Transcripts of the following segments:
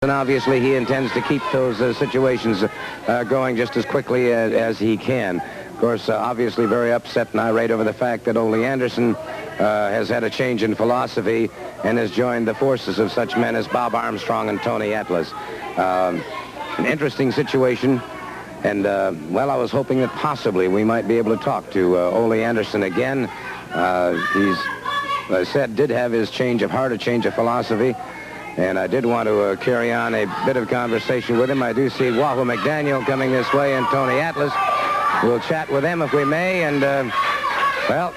And obviously he intends to keep those situations going just as quickly as he can. Of course, obviously very upset and irate over the fact that Ole Anderson has had a change in philosophy and has joined the forces of such men as Bob Armstrong and Tony Atlas. An interesting situation. And, well, I was hoping that possibly we might be able to talk to Ole Anderson again. He's, as I said, did have his change of heart, a change of philosophy. And I did want to carry on a bit of conversation with him. I do see Wahoo McDaniel coming this way and Tony Atlas. We'll chat with them if we may. And, well,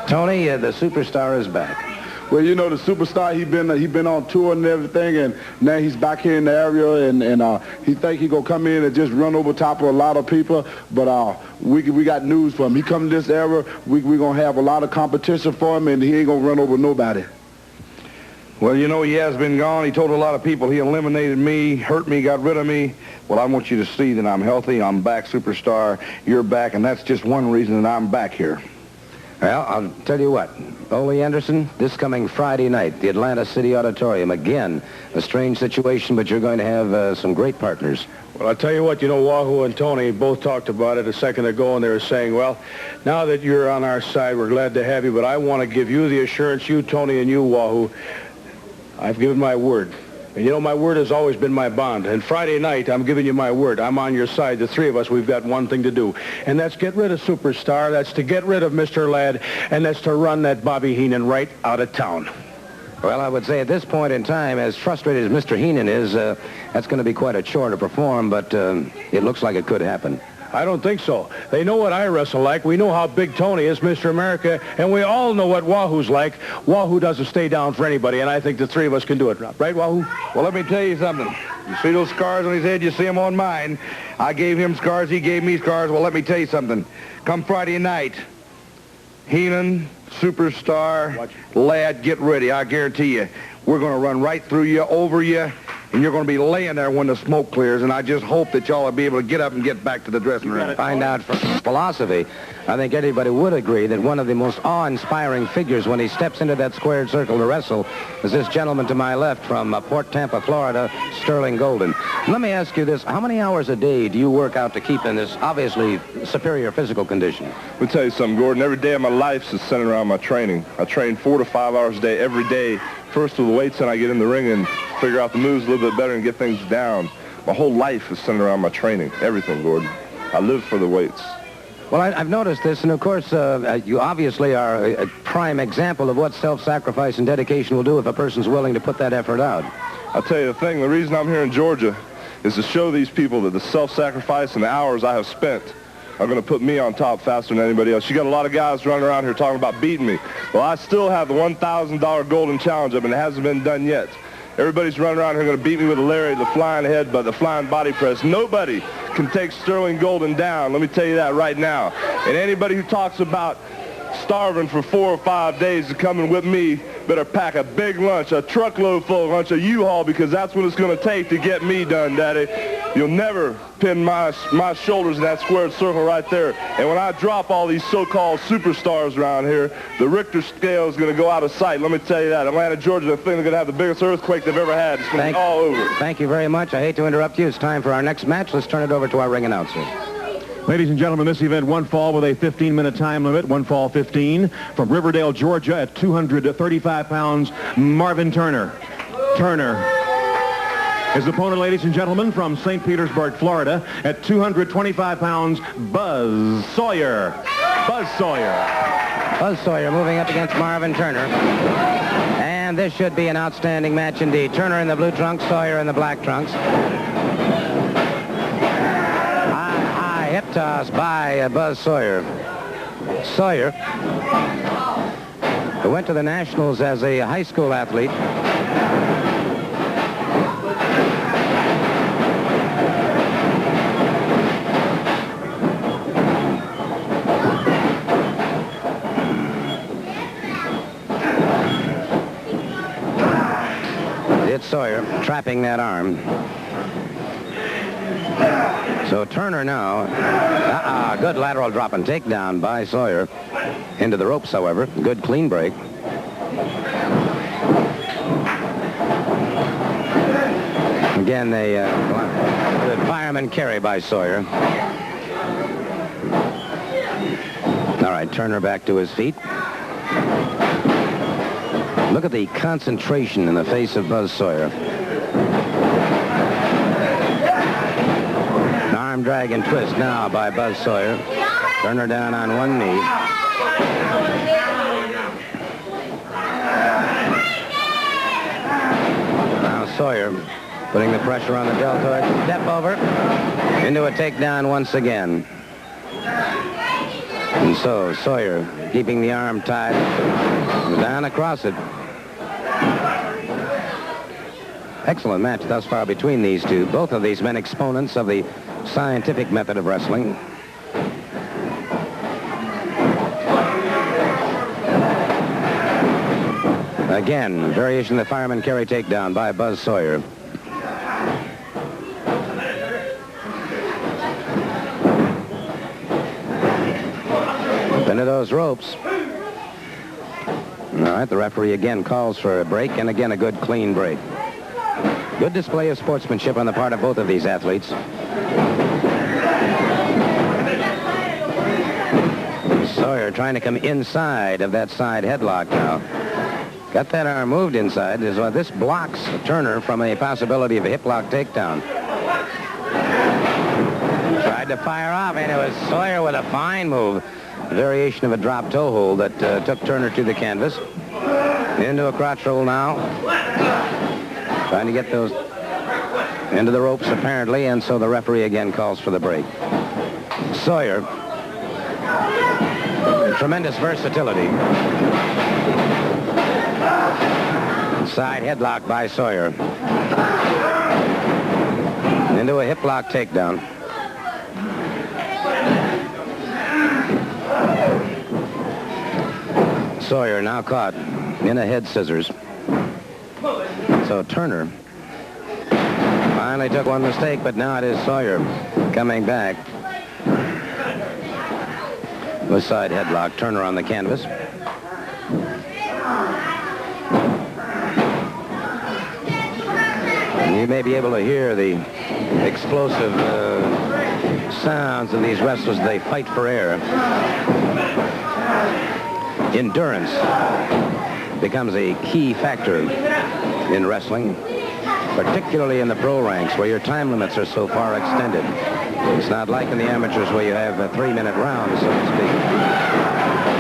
Tony, the superstar is back. Well, you know, the superstar, he been on tour and everything, and now he's back here in the area, and he think he gonna come in and just run over top of a lot of people. But we got news for him. He come to this era, we gonna have a lot of competition for him, and he ain't gonna run over nobody. Well, you know, he has been gone. He told a lot of people he eliminated me, hurt me, got rid of me. Well, I want you to see that I'm healthy. I'm back, superstar. You're back, and that's just one reason that I'm back here. Well, I'll tell you what. Ole Anderson, this coming Friday night, the Atlanta City Auditorium. Again, a strange situation, but you're going to have some great partners. Well, I'll tell you what, you know, Wahoo and Tony both talked about it a second ago, and they were saying, well, now that you're on our side, we're glad to have you, but I want to give you the assurance, you, Tony, and you, Wahoo, I've given my word. And, you know, my word has always been my bond. And Friday night, I'm giving you my word. I'm on your side. The three of us, we've got one thing to do. And that's get rid of Superstar. That's to get rid of Mr. Ladd. And that's to run that Bobby Heenan right out of town. Well, I would say at this point in time, as frustrated as Mr. Heenan is, that's going to be quite a chore to perform, but it looks like it could happen. I don't think so. They know what I wrestle like. We know how big Tony is, Mr. America, and we all know what Wahoo's like. Wahoo doesn't stay down for anybody, and I think the three of us can do it. Right, Wahoo? Well, let me tell you something. You see those scars on his head? You see them on mine. I gave him scars. He gave me scars. Well, let me tell you something. Come Friday night, Heenan, Superstar, Ladd, get ready. I guarantee you, we're going to run right through you, over you, and you're going to be laying there when the smoke clears, and I just hope that y'all will be able to get up and get back to the dressing room. Find out from philosophy. I think everybody would agree that one of the most awe-inspiring figures when he steps into that squared circle to wrestle is this gentleman to my left from Port Tampa, Florida, Sterling Golden. Let me ask you this. How many hours a day do you work out to keep in this obviously superior physical condition? Let me tell you something, Gordon. Every day of my life is centered around my training. I train 4 to 5 hours a day every day. First with the weights, and I get in the ring and figure out the moves a little bit better and get things down. My whole life is centered around my training. Everything, Gordon. I live for the weights. Well, I've noticed this, and of course, you obviously are a prime example of what self-sacrifice and dedication will do if a person's willing to put that effort out. I'll tell you the thing, the reason I'm here in Georgia is to show these people that the self-sacrifice and the hours I have spent are going to put me on top faster than anybody else. You got a lot of guys running around here talking about beating me. Well, I still have the $1,000 golden challenge up, and it hasn't been done yet. Everybody's running around here going to beat me with a lariat, the flying head, but the flying body press. Nobody can take Sterling Golden down. Let me tell you that right now. And anybody who talks about starving for 4 or 5 days to come and with me better pack a big lunch, a truckload full of lunch, a U-Haul, because that's what it's going to take to get me done, Daddy. You'll never pin my shoulders in that squared circle right there. And when I drop all these so-called superstars around here, the Richter scale is going to go out of sight. Let me tell you that. Atlanta, Georgia, I think they're going to have the biggest earthquake they've ever had. It's going to be all over. Thank you very much. I hate to interrupt you. It's time for our next match. Let's turn it over to our ring announcer. Ladies and gentlemen, this event, one fall with a 15-minute time limit, one fall 15, from Riverdale, Georgia, at 235 pounds, Marvin Turner. His opponent, ladies and gentlemen, from St. Petersburg, Florida, at 225 pounds, Buzz Sawyer. Buzz Sawyer moving up against Marvin Turner. And this should be an outstanding match indeed. Turner in the blue trunks, Sawyer in the black trunks. Hip toss by Buzz Sawyer. Sawyer, who went to the Nationals as a high school athlete. It's Sawyer trapping that arm. So Turner now, good lateral drop and takedown by Sawyer. Into the ropes, however. Good clean break. Again, the fireman carry by Sawyer. All right, Turner back to his feet. Look at the concentration in the face of Buzz Sawyer. Arm drag and twist now by Buzz Sawyer. Turner down on one knee. Now Sawyer putting the pressure on the deltoid. Step over into a takedown once again. And so Sawyer keeping the arm tied. Down across it. Excellent match thus far between these two. Both of these men exponents of the scientific method of wrestling. Again, variation of the fireman carry takedown by Buzz Sawyer. Into those ropes. All right, the referee again calls for a break, and again a good clean break. Good display of sportsmanship on the part of both of these athletes. Sawyer trying to come inside of that side headlock now. Got that arm moved inside. This blocks Turner from a possibility of a hip lock takedown. Tried to fire off, and it was Sawyer with a fine move. A variation of a drop toe hold that took Turner to the canvas. Into a crotch roll now. Trying to get those into the ropes apparently, and so the referee again calls for the break. Sawyer. Tremendous versatility. Side headlock by Sawyer. Into a hip lock takedown. Sawyer now caught in a head scissors. So Turner finally took one mistake, but now it is Sawyer coming back. With side headlock, Turner on the canvas. And you may be able to hear the explosive sounds of these wrestlers as they fight for air. Endurance becomes a key factor in wrestling, particularly in the pro ranks where your time limits are so far extended. It's not like in the amateurs where you have 3-minute rounds, so to speak.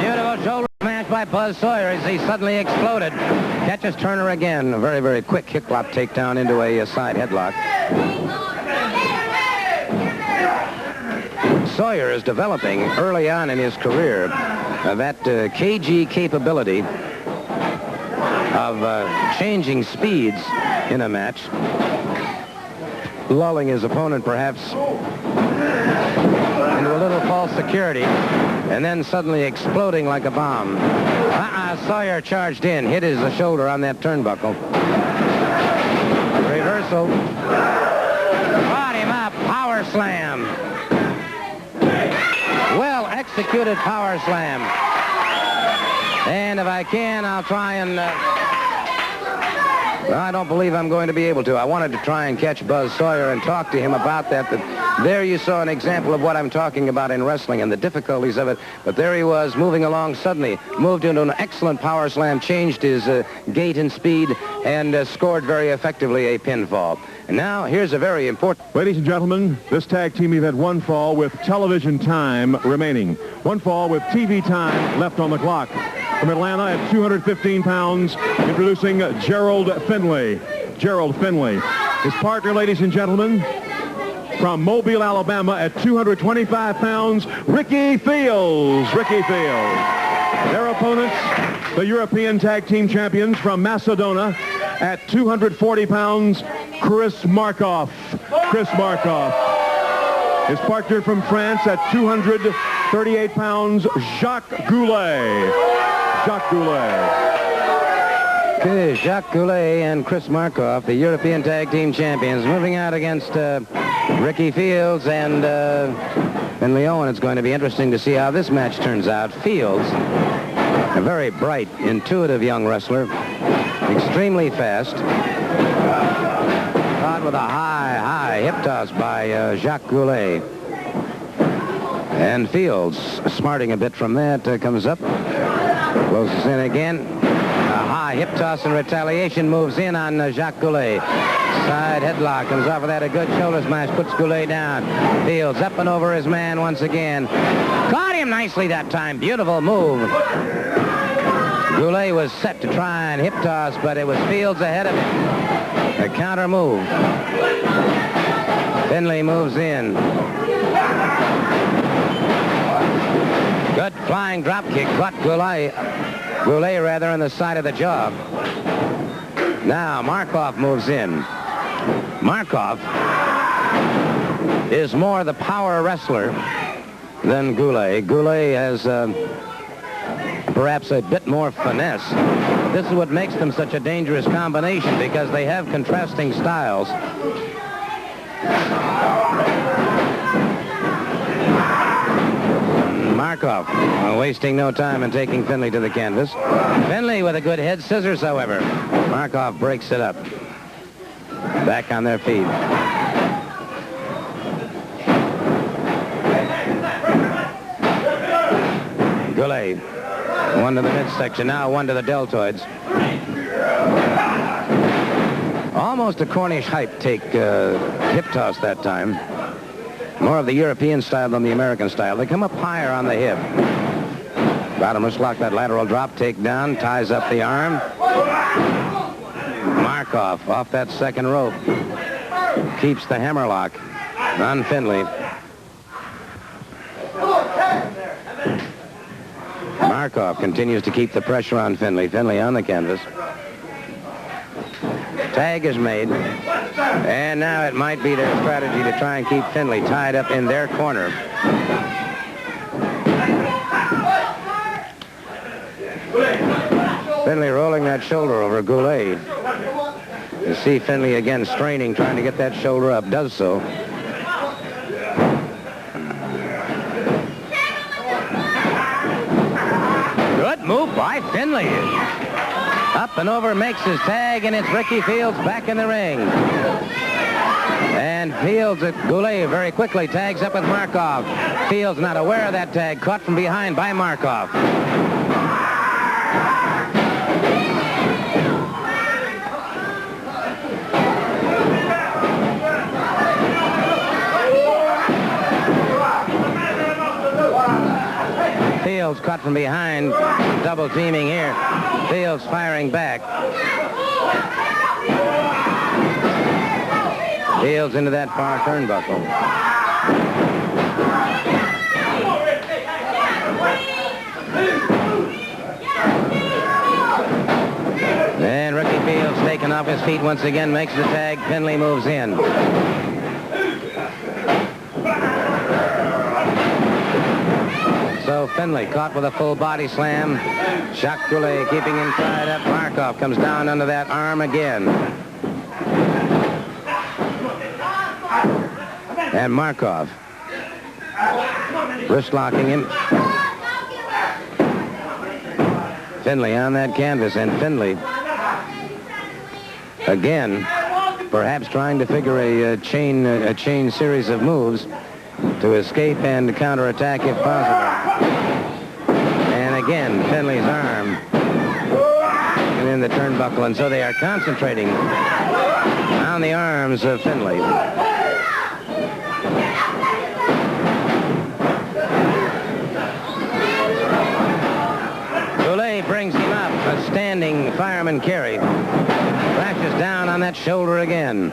Beautiful shoulder smash by Buzz Sawyer as he suddenly exploded. Catches Turner again. A very, very quick hip lock takedown into a side headlock. Sawyer is developing early on in his career that KG capability of changing speeds in a match, lulling his opponent perhaps into a little false security, and then suddenly exploding like a bomb. Sawyer charged in, hit his shoulder on that turnbuckle. Reversal. Brought him up, power slam. Well executed power slam. And if I can, I'll try and... I don't believe I'm going to be able to. I wanted to try and catch Buzz Sawyer and talk to him about that. But there you saw an example of what I'm talking about in wrestling and the difficulties of it. But there he was, moving along suddenly, moved into an excellent power slam, changed his gait and speed, and scored very effectively a pinfall. And now, here's a very important... Ladies and gentlemen, this tag team, you've had one fall with television time remaining. One fall with TV time left on the clock. From Atlanta at 215 pounds, introducing Gerald Finley. Gerald Finley. His partner, ladies and gentlemen, from Mobile, Alabama at 225 pounds, Ricky Fields. Ricky Fields. Their opponents, the European Tag Team Champions from Macedonia at 240 pounds, Chris Markoff. Chris Markoff. His partner from France at 238 pounds, Jacques Goulet. Jacques Goulet. Okay, Jacques Goulet and Chris Markoff, the European Tag Team Champions, moving out against Ricky Fields and Leon. It's going to be interesting to see how this match turns out. Fields, a very bright, intuitive young wrestler, extremely fast. Caught with a high hip toss by Jacques Goulet. And Fields, smarting a bit from that, comes up, closes in again. A high hip toss in retaliation, moves in on Jacques Goulet. Side headlock, comes off of that, a good shoulder smash, puts Goulet down. Fields up and over his man once again. Caught him nicely that time, beautiful move. Goulet was set to try and hip toss, but it was Fields ahead of him. A counter move. Finley moves in. Good flying drop kick, caught Goulet rather on the side of the jaw. Now Markov moves in. Markov is more the power wrestler than Goulet. Goulet has perhaps a bit more finesse. This is what makes them such a dangerous combination, because they have contrasting styles. Markov wasting no time and taking Finley to the canvas. Finley with a good head scissors, however. Markov breaks it up. Back on their feet. Goulet. One to the midsection, now one to the deltoids. Almost a Cornish hype take hip toss that time. More of the European style than the American style. They come up higher on the hip. Bottomless lock, that lateral drop, take down, ties up the arm. Markov off that second rope. Keeps the hammerlock on Finley. Markov continues to keep the pressure on Finley. Finley on the canvas. Tag is made. And now it might be their strategy to try and keep Finley tied up in their corner. Finley rolling that shoulder over Goulet. You see Finley again straining, trying to get that shoulder up. Does so. Good move by Finley. Up and over, makes his tag, and it's Ricky Fields back in the ring. And Fields at Goulet very quickly tags up with Markov. Fields not aware of that tag, caught from behind by Markov. Fields caught from behind, double teaming here. Fields firing back. Fields into that far turnbuckle. And Ricky Fields taken off his feet once again, makes the tag. Finley moves in. So Finley caught with a full body slam. Jacques Goulet keeping him tied up. Markov comes down under that arm again. And Markov wrist locking him. Finley on that canvas, and Finley again perhaps trying to figure a chain series of moves to escape and counterattack if possible. And again, Finley's arm and in the turnbuckle, and so they are concentrating on the arms of Finley. Goulet brings him up, a standing fireman carry. Crashes down on that shoulder again.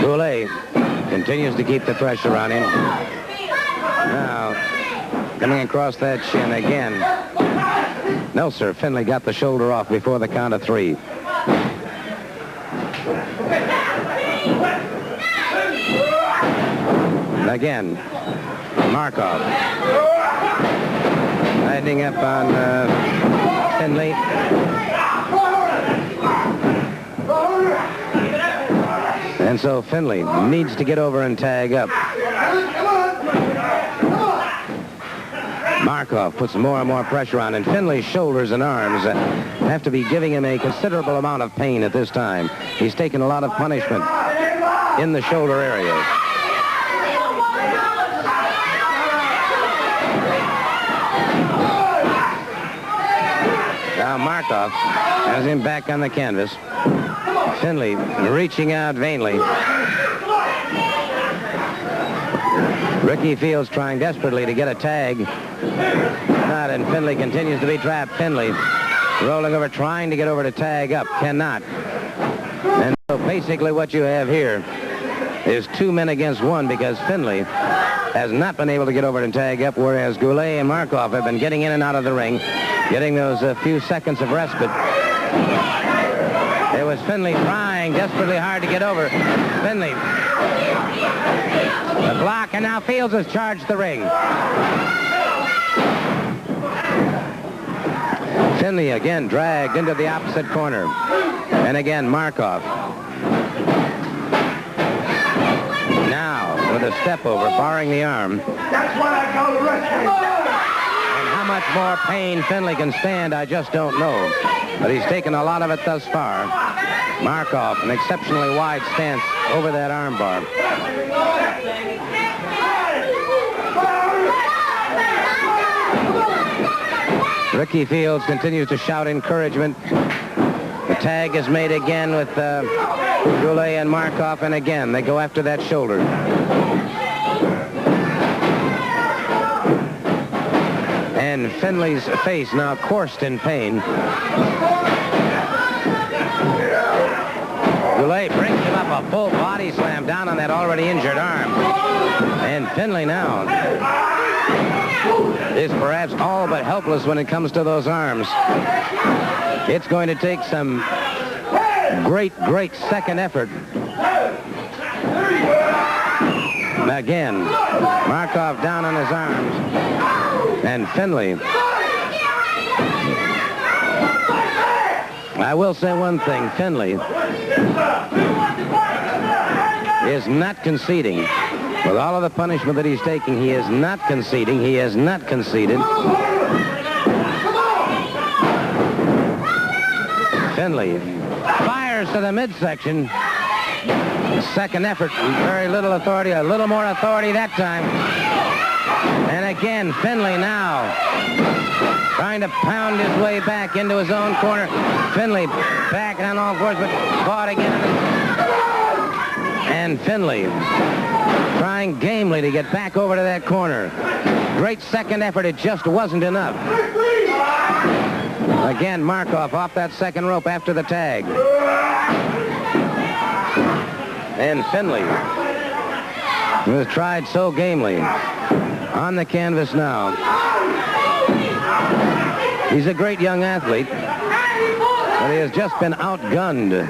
Goulet continues to keep the pressure on him. Now, coming across that shin again. No, sir, Finley got the shoulder off before the count of three. Again, Markov. Lighting up on Finley. And so Finley needs to get over and tag up. Markov puts more and more pressure on, and Finley's shoulders and arms have to be giving him a considerable amount of pain at this time. He's taken a lot of punishment in the shoulder area. Now Markov has him back on the canvas. Finley reaching out vainly. Ricky Fields trying desperately to get a tag. Not, and Finley continues to be trapped. Finley rolling over, trying to get over to tag up. Cannot. And so basically what you have here is 2 men against 1, because Finley has not been able to get over to tag up, whereas Goulet and Markov have been getting in and out of the ring, getting those few seconds of respite. It was Finley trying desperately hard to get over. Finley. The block, and now Fields has charged the ring. Finley again dragged into the opposite corner. And again, Markov. Now, with a step over, barring the arm. That's what I call the wrestling. And how much more pain Finley can stand, I just don't know. But he's taken a lot of it thus far. Markov, an exceptionally wide stance over that arm bar. Ricky Fields continues to shout encouragement. The tag is made again with Goulet and Markov, and again they go after that shoulder. And Finley's face now coursed in pain. Goulet brings him up, a full body slam down on that already injured arm. And Finley now is perhaps all but helpless when it comes to those arms. It's going to take some great second effort. Again, Markov down on his arms. And Finley. I will say one thing, Finley is not conceding. With all of the punishment that he's taking, he is not conceding. He has not conceded. Finley fires to the midsection. Second effort, very little authority, a little more authority that time. And again, Finley now trying to pound his way back into his own corner. Finley back on all fours, but caught again. And Finley trying gamely to get back over to that corner. Great second effort. It just wasn't enough. Again, Markov off that second rope after the tag. And Finley was tried so gamely. On the canvas now. He's a great young athlete, but he has just been outgunned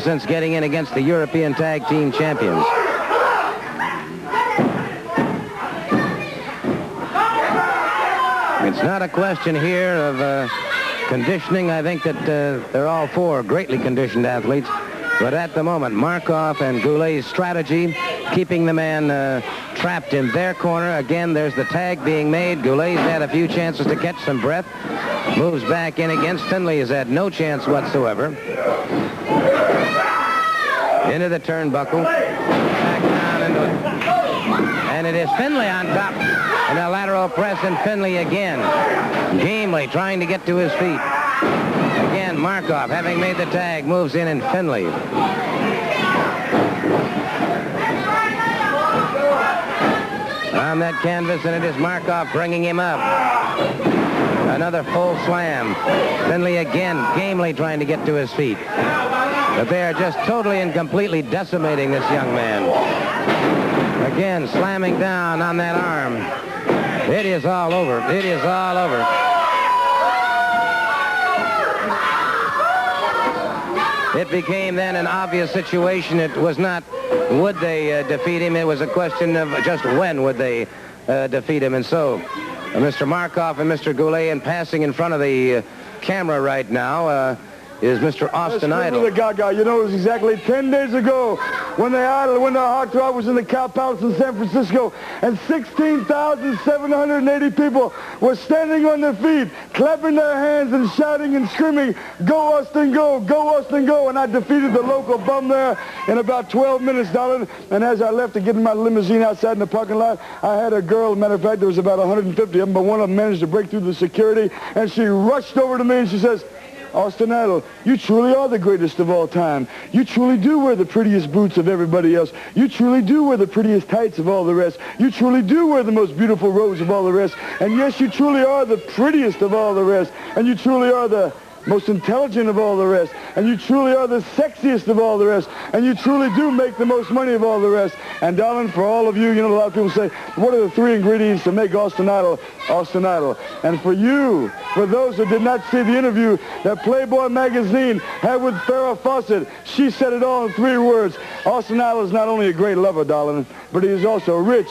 since getting in against the European Tag Team Champions. It's not a question here of conditioning. I think that they're all four greatly conditioned athletes. But at the moment, Markov and Goulet's strategy, keeping the man trapped in their corner. Again, there's the tag being made. Goulet's had a few chances to catch some breath. Moves back in against Finley. Has had no chance whatsoever. Into the turnbuckle. Back down into it. And it is Finley on top. And a lateral press, and Finley again. Gamely trying to get to his feet. Again, Markov, having made the tag, moves in, and Finley. On that canvas, and it is Markov bringing him up. Another full slam. Finley again, gamely trying to get to his feet. But they are just totally and completely decimating this young man. Again, slamming down on that arm. It is all over. It is all over. It became then an obvious situation. It was not would they defeat him. It was a question of just when would they defeat him. And so Mr. Markov and Mr. Goulet, passing in front of the camera right now, is Mr. Austin Idol. The Gaga. You know, it was exactly 10 days ago when the Hot Rod was in the Cow Palace in San Francisco, and 16,780 people were standing on their feet, clapping their hands and shouting and screaming, "Go Austin, go! Go Austin, go!" And I defeated the local bum there in about 12 minutes, darling. And as I left to get in my limousine outside in the parking lot, I had a girl, matter of fact, there was about 150 of them, but one of them managed to break through the security, and she rushed over to me and she says, "Austin Idol, you truly are the greatest of all time. You truly do wear the prettiest boots of everybody else. You truly do wear the prettiest tights of all the rest. You truly do wear the most beautiful robes of all the rest. And yes, you truly are the prettiest of all the rest. And you truly are the most intelligent of all the rest. And you truly are the sexiest of all the rest. And you truly do make the most money of all the rest. And darling, for all of you, you know, a lot of people say, what are the 3 ingredients to make Austin Idol Austin Idol? And for you, for those who did not see the interview that Playboy magazine had with Farrah Fawcett, she said it all in 3 words. Austin Idol is not only a great lover, darling, but he is also rich,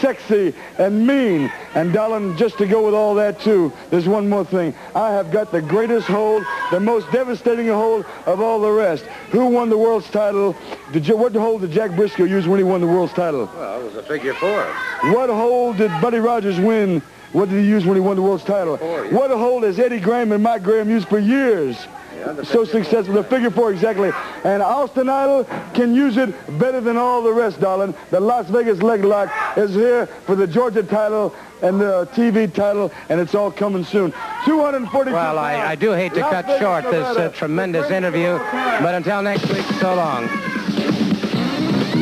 sexy, and mean. And darling, just to go with all that too, there's one more thing. I have got the greatest hold, the most devastating hold of all the rest. Who won the world's title? What hold did Jack Briscoe use when he won the world's title? Well, it was a figure 4. What hold did Buddy Rogers win? What did he use when he won the world's title? 4, yeah. What hold has Eddie Graham and Mike Graham used for years? So successful, the figure 4 exactly. And Austin Idol can use it better than all the rest, darling. The Las Vegas leg lock is here for the Georgia title and the TV title, and it's all coming soon. 240. Well, I do hate to cut short this tremendous interview, but until next week, so long.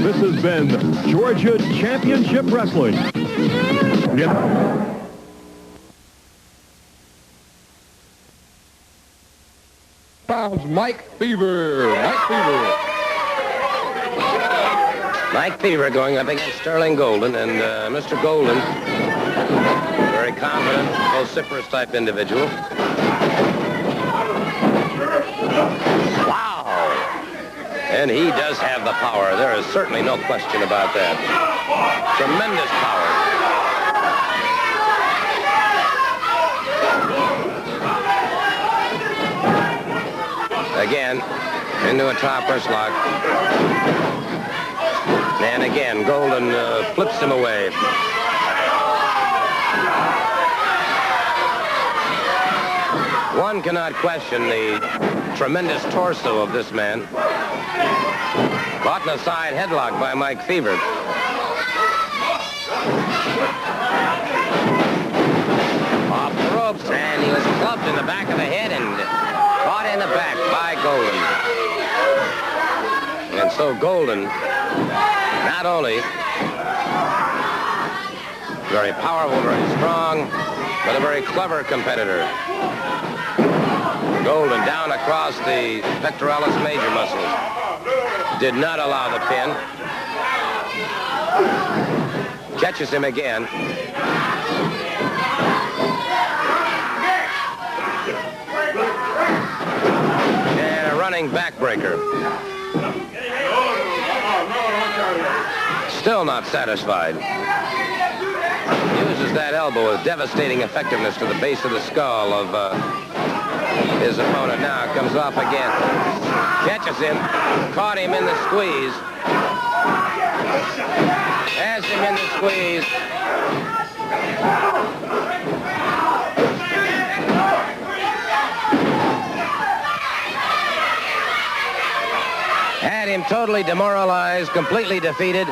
This has been Georgia Championship Wrestling. Mike Fever. Mike Fever going up against Sterling Golden, and Mr. Golden, very confident, vociferous type individual. Wow! And he does have the power. There is certainly no question about that. Tremendous power. Again, into a top wrist lock. And again, Golden flips him away. One cannot question the tremendous torso of this man. Caught in a side headlock by Mike Fever. Off the ropes, and he was clubbed in the back of the head and caught in the back by Golden. And so Golden, not only very powerful, very strong, but a very clever competitor. Golden down across the pectoralis major muscles. Did not allow the pin. Catches him again. And a running backbreaker. Still not satisfied. Uses that elbow with devastating effectiveness to the base of the skull of his opponent. Now comes off again. Catches him. Caught him in the squeeze. Has him in the squeeze. Had him totally demoralized, completely defeated,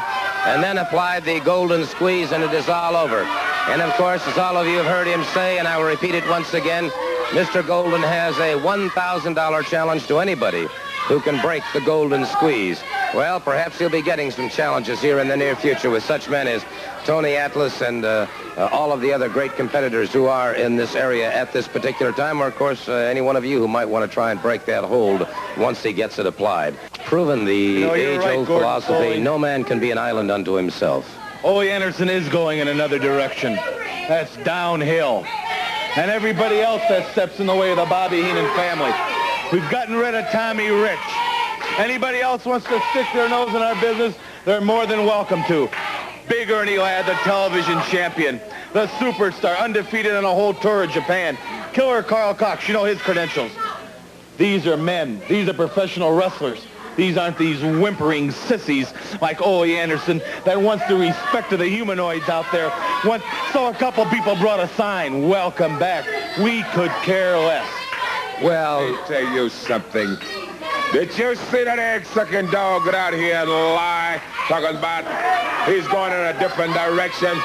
and then applied the Golden squeeze, and it is all over. And of course, as all of you have heard him say, and I will repeat it once again, Mr. Golden has a $1,000 challenge to anybody who can break the Golden squeeze. Well, perhaps he'll be getting some challenges here in the near future with such men as Tony Atlas and all of the other great competitors who are in this area at this particular time, or of course any one of you who might want to try and break that hold once he gets it applied. Proven the age-old philosophy, no man can be an island unto himself. Ole Anderson is going in another direction. That's downhill. And everybody else that steps in the way of the Bobby Heenan family. We've gotten rid of Tommy Rich. Anybody else wants to stick their nose in our business, they're more than welcome to. Big Ernie Ladd, the television champion, the superstar, undefeated on a whole tour of Japan. Killer Carl Cox, you know his credentials. These are men. These are professional wrestlers. These aren't these whimpering sissies like Ole Anderson that wants the respect of the humanoids out there. So a couple people brought a sign, welcome back. We could care less. Well, let me tell you something. Did you see that egg-sucking dog get out here and lie, talking about he's going in a different direction?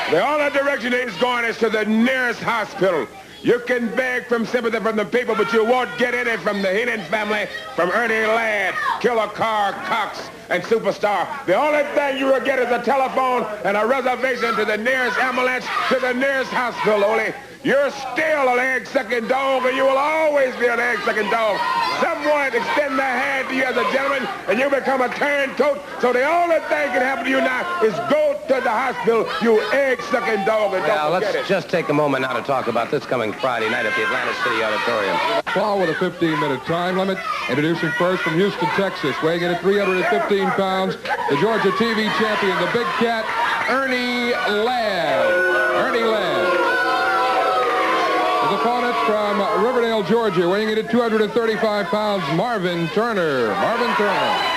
The only direction he's going is to the nearest hospital. You can beg from sympathy from the people, but you won't get any from the Heenan family, from Ernie Ladd, Killer Carr, Cox, and Superstar. The only thing you will get is a telephone and a reservation to the nearest ambulance, to the nearest hospital, Ole. You're still an egg-sucking dog, and you will always be an egg-sucking dog. Someone extend their hand to you as a gentleman, and you become a turncoat. So the only thing can happen to you now is go to the hospital, you egg-sucking dog, and don't forget it. Let's just take a moment now to talk about this coming Friday night at the Atlanta City Auditorium. Ball with a 15-minute time limit. Introducing first from Houston, Texas, weighing in at 315 pounds, the Georgia TV champion, the Big Cat, Ernie Ladd. Ernie Ladd. His opponent from Riverdale, Georgia, weighing in at 235 pounds, Marvin Turner. Marvin Turner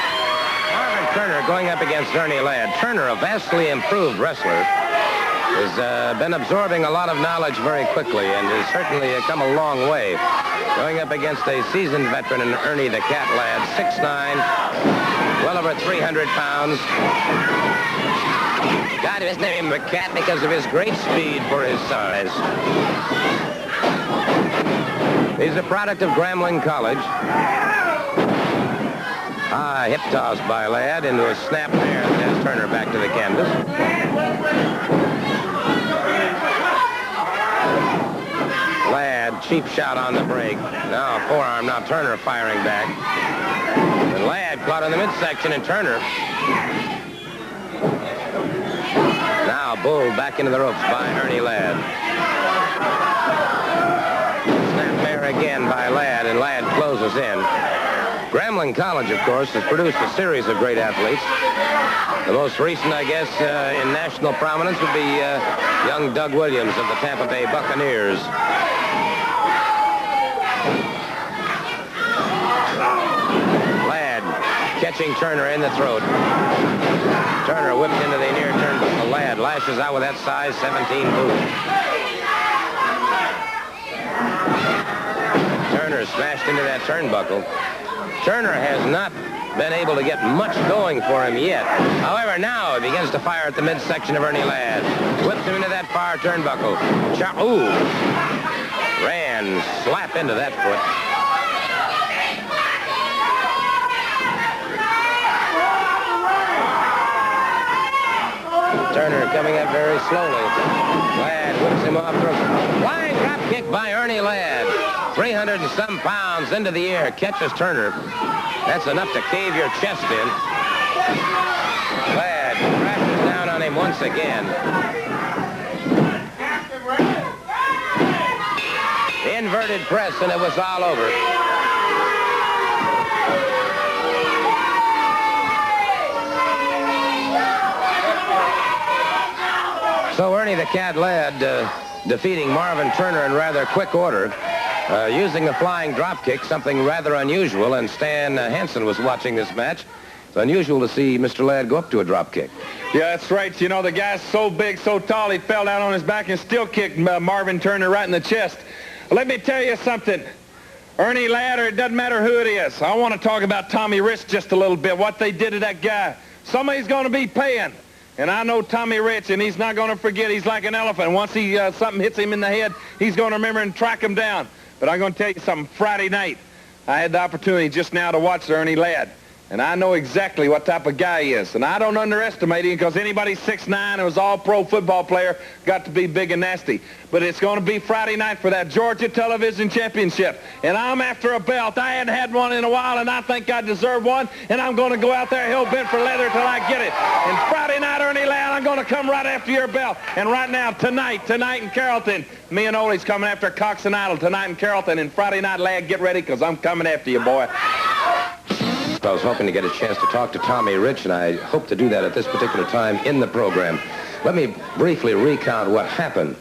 going up against Ernie Ladd. Turner, a vastly improved wrestler, has been absorbing a lot of knowledge very quickly and has certainly come a long way. Going up against a seasoned veteran in Ernie the Cat Ladd, 6'9", well over 300 pounds. Got his name the Cat because of his great speed for his size. He's a product of Grambling College. Hip toss by Ladd into a snap there. Sends Turner back to the canvas. Ladd, cheap shot on the break. Now forearm, now Turner firing back. And Ladd caught in the midsection, and Turner. Now bulled back into the ropes by Ernie Ladd. Snap there again by Ladd, and Ladd closes in. Grambling College, of course, has produced a series of great athletes. The most recent, I guess, in national prominence would be young Doug Williams of the Tampa Bay Buccaneers. Ladd catching Turner in the throat. Turner whipped into the near turnbuckle. Ladd lashes out with that size 17 boot. Turner smashed into that turnbuckle. Turner has not been able to get much going for him yet. However, now he begins to fire at the midsection of Ernie Ladd. Whips him into that far turnbuckle. Ooh. Ran slap into that foot. Turner coming up very slowly. Ladd whips him off the flying drop kick by Ernie Ladd. 300 and some pounds into the air. Catches Turner. That's enough to cave your chest in. Ladd crashes down on him once again. Inverted press, and it was all over. So Ernie the Cat Ladd defeating Marvin Turner in rather quick order. Using the flying drop kick, something rather unusual, and Stan Hansen was watching this match. It's unusual to see Mr. Ladd go up to a drop kick. Yeah, that's right. You know, the guy's so big, so tall, he fell down on his back and still kicked Marvin Turner right in the chest. Let me tell you something. Ernie Ladd, or it doesn't matter who it is, I want to talk about Tommy Rich just a little bit, what they did to that guy. Somebody's going to be paying. And I know Tommy Rich, and he's not going to forget. He's like an elephant. Once something hits him in the head, he's going to remember and track him down. But I'm going to tell you something. Friday night, I had the opportunity just now to watch Ernie Ladd. And I know exactly what type of guy he is. And I don't underestimate him because anybody 6'9" and was all-pro football player got to be big and nasty. But it's going to be Friday night for that Georgia Television Championship. And I'm after a belt. I hadn't had one in a while, and I think I deserve one. And I'm going to go out there hell-bent for leather till I get it. And Friday night, Ernie Ladd, I'm going to come right after your belt. And right now, tonight in Carrollton, me and Ole's coming after Cox and Idle tonight in Carrollton. And Friday night, Ladd, get ready because I'm coming after you, boy. I was hoping to get a chance to talk to Tommy Rich, and I hope to do that at this particular time in the program. Let me briefly recount what happened.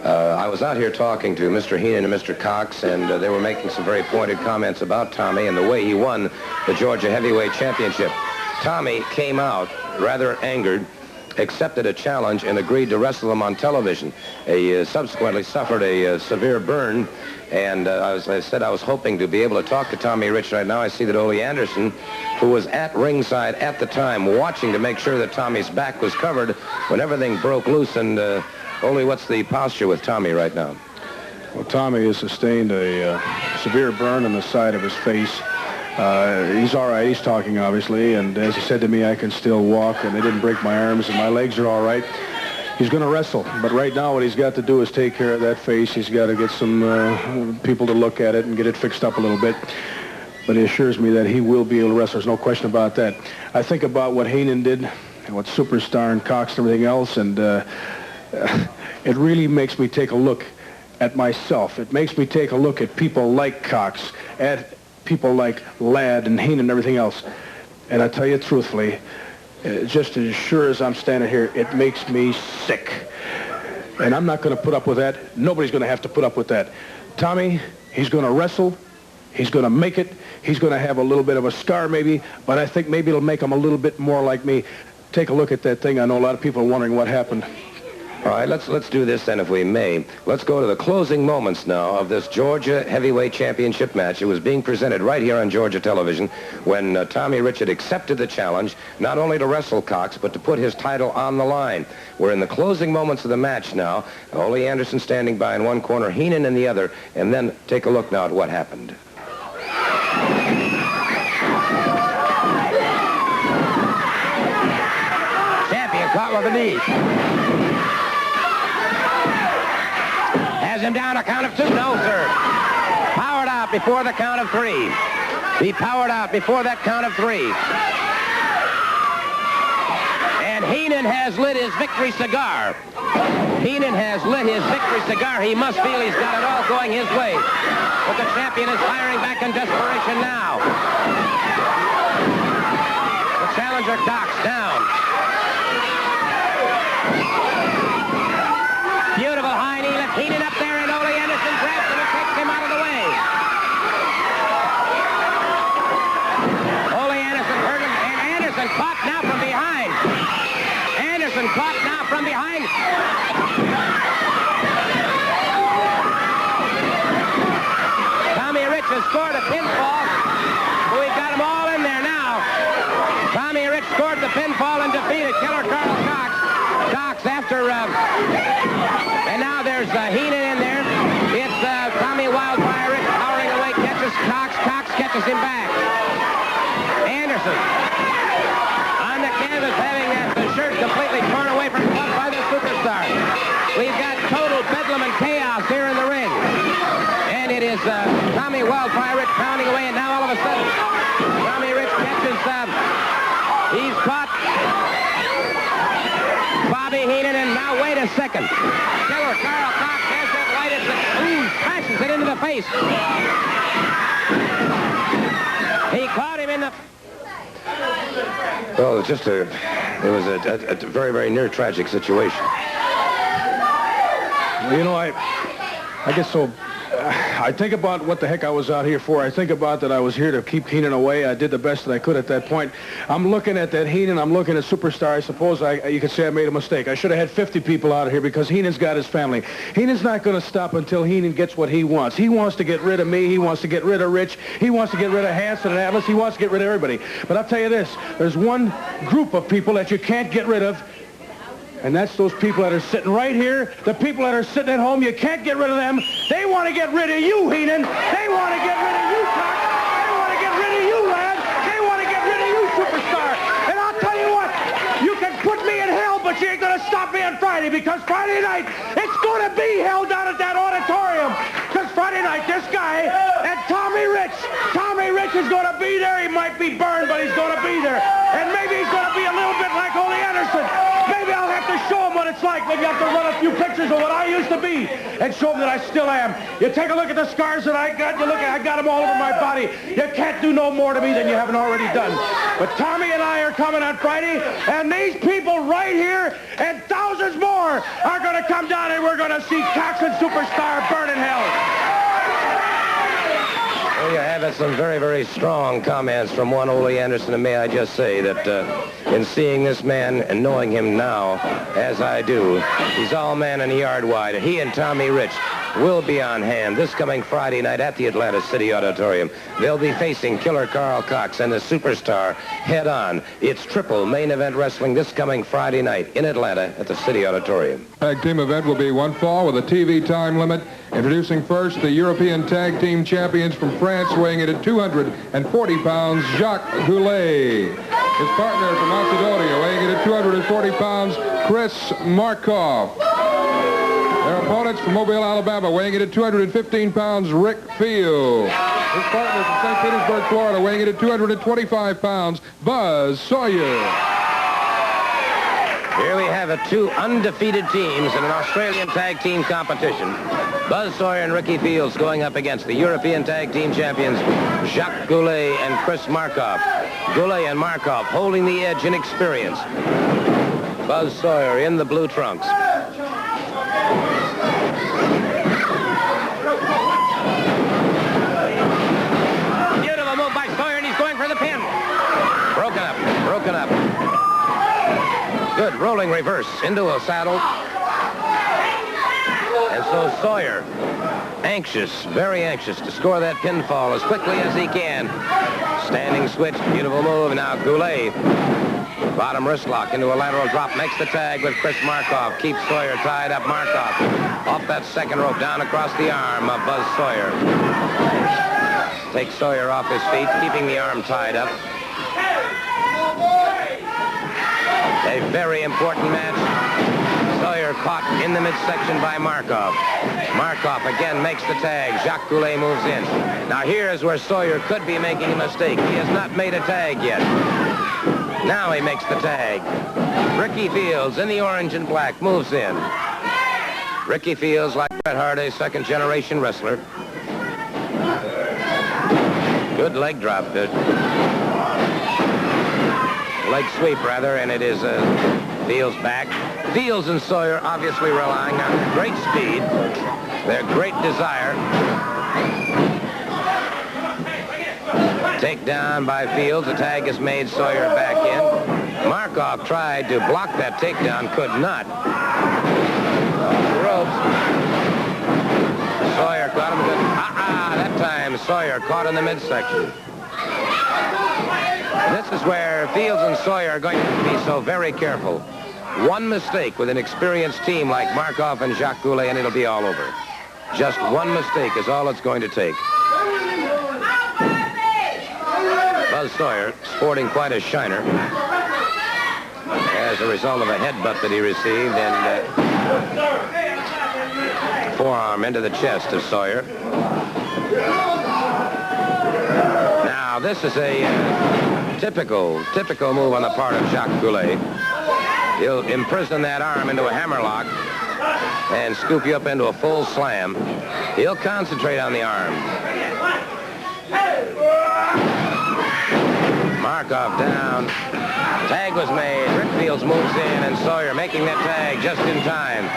I was out here talking to Mr. Heenan and Mr. Cox, and they were making some very pointed comments about Tommy and the way he won the Georgia Heavyweight Championship. Tommy came out rather angered, accepted a challenge, and agreed to wrestle him on television. He subsequently suffered a severe burn, and as I said, I was hoping to be able to talk to Tommy Rich right now. I see that Ole Anderson, who was at ringside at the time, watching to make sure that Tommy's back was covered when everything broke loose. And Ole, what's the posture with Tommy right now? Well, Tommy has sustained a severe burn on the side of his face. He's all right. He's talking, obviously, and as he said to me, I can still walk, and they didn't break my arms, and my legs are all right. He's going to wrestle, but right now what he's got to do is take care of that face. He's got to get some people to look at it and get it fixed up a little bit. But he assures me that he will be able to wrestle. There's no question about that. I think about what Heenan did, and what Superstar and Cox and everything else, and it really makes me take a look at myself. It makes me take a look at people like Cox, at people like Ladd and Heenan and everything else. And I tell you truthfully, just as sure as I'm standing here, it makes me sick. And I'm not going to put up with that. Nobody's going to have to put up with that. Tommy, he's going to wrestle. He's going to make it. He's going to have a little bit of a scar maybe, but I think maybe it'll make him a little bit more like me. Take a look at that thing. I know a lot of people are wondering what happened. All right, let's do this then, if we may. Let's go to the closing moments now of this Georgia Heavyweight Championship match. It was being presented right here on Georgia television when Tommy Rich accepted the challenge, not only to wrestle Cox, but to put his title on the line. We're in the closing moments of the match now. Ole Anderson standing by in one corner, Heenan in the other, and then take a look now at what happened. Champion caught with a knee. Has him down a count of 2. No, sir. Powered out before the count of 3. He powered out before that count of 3. And Heenan has lit his victory cigar. Heenan has lit his victory cigar. He must feel he's got it all going his way. But the champion is firing back in desperation now. The challenger Cox down. Beautiful high knee lift. Heenan up there, and Ole Anderson grabs him and takes him out of the way. Ole Anderson hurt him, and Anderson caught now from behind. Anderson caught now from behind. Tommy Rich has scored a pinfall. We've got them all in there now. Tommy Rich scored the pinfall and defeated Killer Carl Cox. Cox after... and now there's Heenan in there. It's Tommy Wildfire Rich powering away, catches Cox. Cox catches him back. Anderson on the canvas having the shirt completely torn away from him by the Superstar. We've got total bedlam and chaos here in the ring. And it is Tommy Wildfire Rich pounding away, and now all of a sudden Tommy Rich catches... he's caught Bobby Heenan, and now wait a second. Killer Carl Cox has that light as it crashes it into the face. He caught him in the... Well, it was a very, very near tragic situation. Well, you know, I get so... I think about what the heck I was out here for. I think about that I was here to keep Heenan away. I did the best that I could at that point. I'm looking at that Heenan. I'm looking at Superstar. I suppose you could say I made a mistake. I should have had 50 people out of here because Heenan's got his family. Heenan's not going to stop until Heenan gets what he wants. He wants to get rid of me. He wants to get rid of Rich. He wants to get rid of Hanson and Atlas. He wants to get rid of everybody. But I'll tell you this. There's one group of people that you can't get rid of, and that's those people that are sitting right here. The people that are sitting at home, you can't get rid of them. They want to get rid of you, Heenan. They want to get rid of you, Cox. They want to get rid of you, Ladd. They want to get rid of you, Superstar. And I'll tell you what, you can put me in hell, but you ain't going to stop me on Friday, because Friday night, it's going to be hell down at that auditorium. Because Friday night, this guy and Tommy Rich is going to be there. He might be burned, but he's going to be there. And maybe he's going to be a little bit like Ole Anderson. Maybe I'll have to show him what it's like. Maybe I'll have to run a few pictures of what I used to be and show him that I still am. You take a look at the scars that I got. You look at, I got them all over my body. You can't do no more to me than you haven't already done. But Tommy and I are coming on Friday, and these people right here and thousands more are going to come down, and we're going to see Coxon Superstar burn in hell. There you have it, some very, very strong comments from one Ole Anderson, and may I just say that in seeing this man and knowing him now, as I do, he's all man and yard wide. He and Tommy Rich will be on hand this coming Friday night at the Atlanta City Auditorium. They'll be facing Killer Carl Cox and the Superstar head-on. It's triple main event wrestling this coming Friday night in Atlanta at the City Auditorium. Tag team event will be one fall with a TV time limit. Introducing first the European Tag Team Champions from France, weighing in at 240 pounds, Jacques Goulet. His partner from Macedonia, weighing in at 240 pounds, Chris Markov. Their opponents from Mobile, Alabama, weighing in at 215 pounds, Rick Field. His partner from St. Petersburg, Florida, weighing in at 225 pounds, Buzz Sawyer. Here we have it, two undefeated teams in an Australian tag team competition. Buzz Sawyer and Ricky Fields going up against the European Tag Team Champions, Jacques Goulet and Chris Markov. Goulet and Markov holding the edge in experience. Buzz Sawyer in the blue trunks. Beautiful move by Sawyer, and he's going for the pin. Broken up, broken up. Good rolling reverse into a saddle. And so Sawyer, anxious, very anxious to score that pinfall as quickly as he can. Standing switch, beautiful move. Now Goulet, bottom wrist lock into a lateral drop, makes the tag with Chris Markov. Keeps Sawyer tied up. Markov off that second rope, down across the arm of Buzz Sawyer. Takes Sawyer off his feet, keeping the arm tied up. A very important match. Sawyer caught in the midsection by Markov. Markov again makes the tag. Jacques Goulet moves in. Now here's where Sawyer could be making a mistake. He has not made a tag yet. Now he makes the tag. Ricky Fields in the orange and black moves in. Ricky Fields, like Bret Hart, a second-generation wrestler. Good leg drop. Leg sweep, rather, and it is Fields back. Fields and Sawyer obviously relying on their great speed, their great desire. Takedown by Fields. The tag is made. Sawyer back in. Markov tried to block that takedown, could not. Ropes. Sawyer caught him good. That time Sawyer caught in the midsection. This is where Fields and Sawyer are going to be so very careful. One mistake with an experienced team like Markov and Jacques Goulet, and it'll be all over. Just one mistake is all it's going to take. Buzz Sawyer sporting quite a shiner as a result of a headbutt that he received, and forearm into the chest of Sawyer. Now this is a typical move on the part of Jacques Goulet. He'll imprison that arm into a hammerlock and scoop you up into a full slam. He'll concentrate on the arm. Markov down. Tag was made. Rick Fields moves in, and Sawyer making that tag just in time.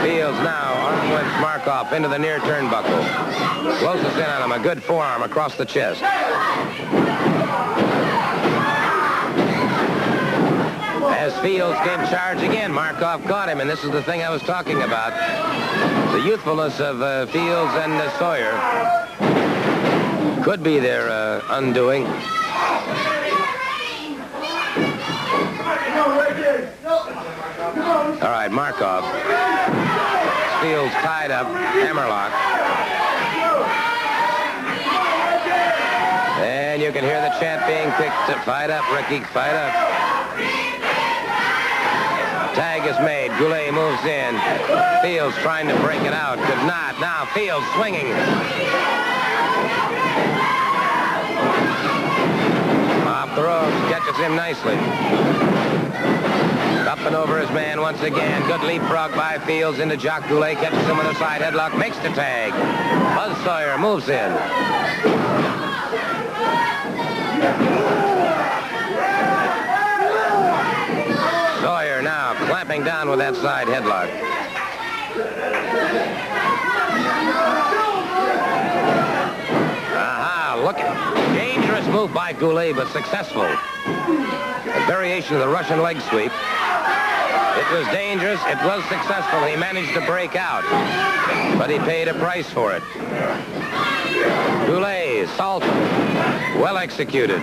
Fields now arm with Markov into the near turnbuckle. Closes in on him. A good forearm across the chest. As Fields came charge again, Markov caught him, and this is the thing I was talking about. The youthfulness of Fields and Sawyer could be their undoing. All right, Markov. Fields tied up, hammerlock. And you can hear the chant being picked. Fight up, Ricky, fight up. Tag is made. Goulet moves in. Fields trying to break it out. Could not. Now Fields swinging. Off the ropes, catches him nicely. Up and over his man once again. Good leapfrog by Fields into Jacques Goulet. Catches him with a side headlock. Makes the tag. Buzz Sawyer moves in. Sawyer now clamping down with that side headlock. Aha, look at dangerous move by Goulet, but successful. A variation of the Russian leg sweep. It was dangerous. It was successful. He managed to break out, but he paid a price for it. Goulet, salto, well executed.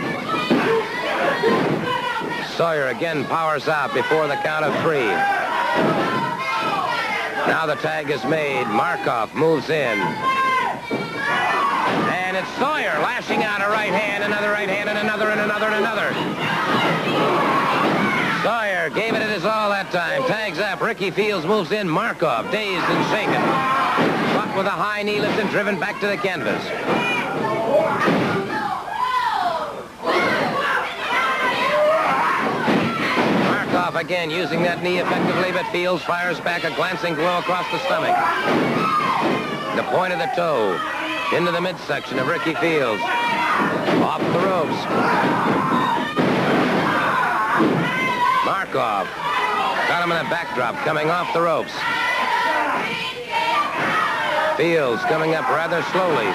Sawyer again powers out before the count of 3. Now the tag is made. Markov moves in. And it's Sawyer lashing out a right hand, another right hand, and another, and another, and another. Sawyer gave it his all that time. Tags up. Ricky Fields moves in. Markov, dazed and shaken. Caught with a high knee lift and driven back to the canvas. Markov again using that knee effectively, but Fields fires back a glancing blow across the stomach. The point of the toe into the midsection of Ricky Fields. Off the ropes. Markov got him in a backdrop coming off the ropes. Fields coming up rather slowly.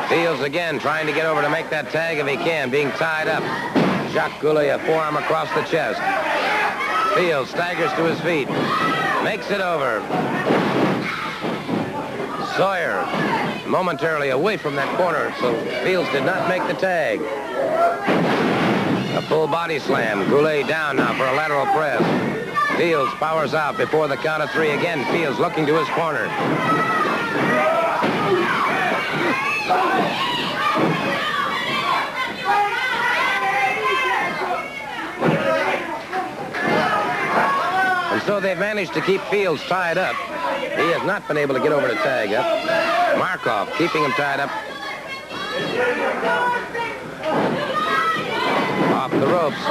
Fields again trying to get over to make that tag if he can, being tied up. Jacques Goulet, a forearm across the chest. Fields staggers to his feet. Makes it over. Sawyer momentarily away from that corner, so Fields did not make the tag. A full body slam. Goulet down now for a lateral press. Fields powers out before the count of 3 again. Fields looking to his corner. And so they've managed to keep Fields tied up. He has not been able to get over to tag up. Markov keeping him tied up. Off the ropes.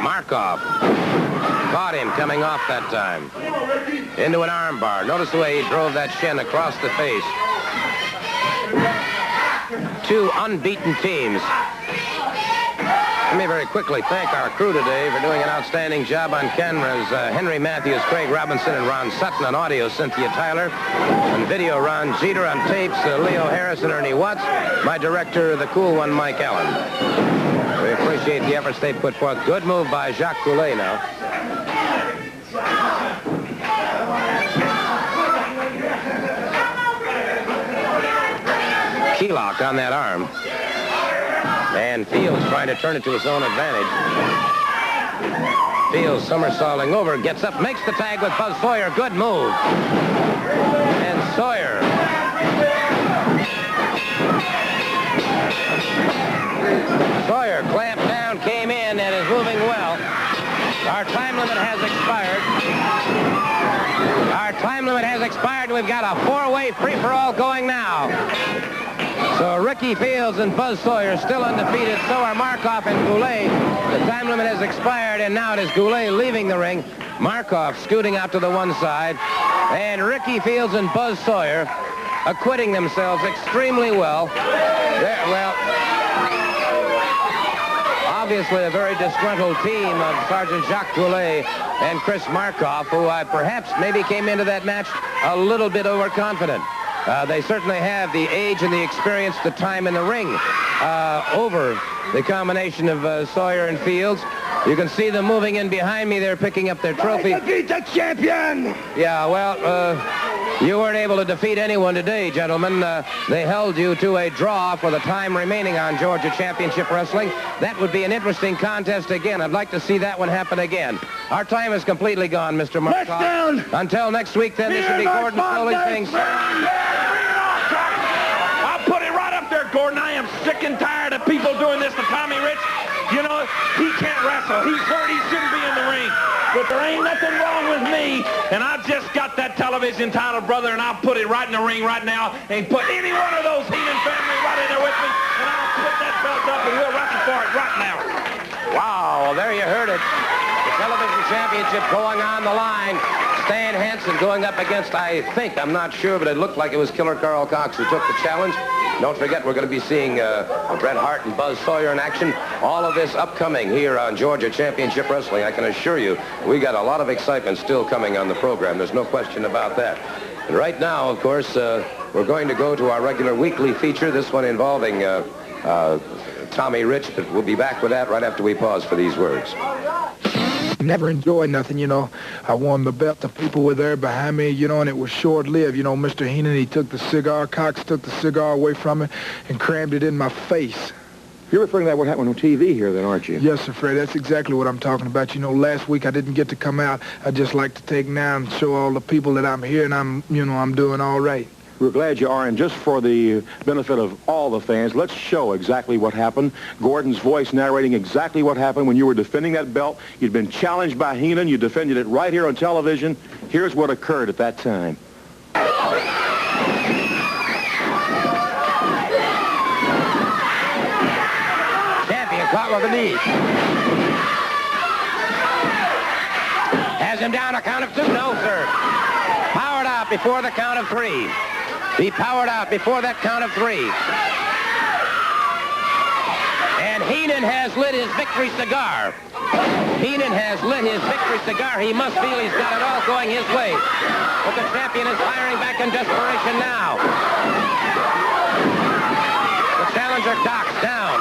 Markov caught him coming off that time. Into an arm bar. Notice the way he drove that shin across the face. 2 unbeaten teams. Let me very quickly thank our crew today for doing an outstanding job on cameras. Henry Matthews, Craig Robinson, and Ron Sutton. On audio, Cynthia Tyler. On video, Ron Jeter. On tapes, Leo Harris and Ernie Watts. My director, the cool one, Mike Allen. We appreciate the efforts they put forth. Good move by Jacques Goulet now. Key lock on that arm. And Fields trying to turn it to his own advantage. Fields somersaulting over, gets up, makes the tag with Buzz Sawyer. Good move. And Sawyer. Sawyer clamped down, came in, and is moving well. Our time limit has expired. Our time limit has expired. We've got a 4-way free-for-all going now. So Ricky Fields and Buzz Sawyer still undefeated. So are Markov and Goulet. The time limit has expired, and now it is Goulet leaving the ring. Markov scooting out to the one side. And Ricky Fields and Buzz Sawyer acquitting themselves extremely well. Obviously a very disgruntled team of Sergeant Jacques Goulet and Chris Markov, who perhaps maybe came into that match a little bit overconfident. They certainly have the age and the experience, the time in the ring over the combination of Sawyer and Fields. You can see them moving in behind me. They're picking up their trophy. Defeat the champion! Yeah, well, you weren't able to defeat anyone today, gentlemen. They held you to a draw for the time remaining on Georgia Championship Wrestling. That would be an interesting contest again. I'd like to see that one happen again. Our time is completely gone, Mr. Markov. Until next week, then, this should be Gordon Foley saying... I'll put it right up there, Gordon. I am sick and tired of people doing this to Tommy Rich. You know, he can't wrestle. He's hurt. He shouldn't be in the ring. but there ain't nothing wrong with me. And I just got that television title, brother, and I'll put it right in the ring right now and put any one of those Heenan family right in there with me, and I'll put that belt up and we'll wrestle for it right now. Wow, well, there you heard it. The television championship going on the line. Stan Hansen going up against, I'm not sure, but it looked like it was Killer Carl Cox who took the challenge. Don't forget, we're going to be seeing Bret Hart and Buzz Sawyer in action. All of this upcoming here on Georgia Championship Wrestling. I can assure you, we got a lot of excitement still coming on the program. There's no question about that. And right now, of course, we're going to go to our regular weekly feature, this one involving Tommy Rich, but we'll be back with that right after we pause for these words. Never enjoyed nothing, you know. I won the belt. The people were there behind me, you know, and it was short-lived. You know, Mr. Heenan, he took the cigar. Cox took the cigar away from me and crammed it in my face. You're referring to that what happened on TV here then, aren't you? Yes, sir, Fred. That's exactly what I'm talking about. You know, last week I didn't get to come out. I'd just like to take now and show all the people that I'm here and I'm doing all right. We're glad you are, and just for the benefit of all the fans, let's show exactly what happened. Gordon's voice narrating exactly what happened when you were defending that belt. You'd been challenged by Heenan. You defended it right here on television. Here's what occurred at that time. Champion caught with the knee. Has him down a count of 2. No, sir. Powered out before the count of 3. He powered out before that count of 3. And Heenan has lit his victory cigar. Heenan has lit his victory cigar. He must feel he's got it all going his way. But the champion is firing back in desperation now. The challenger Cox down.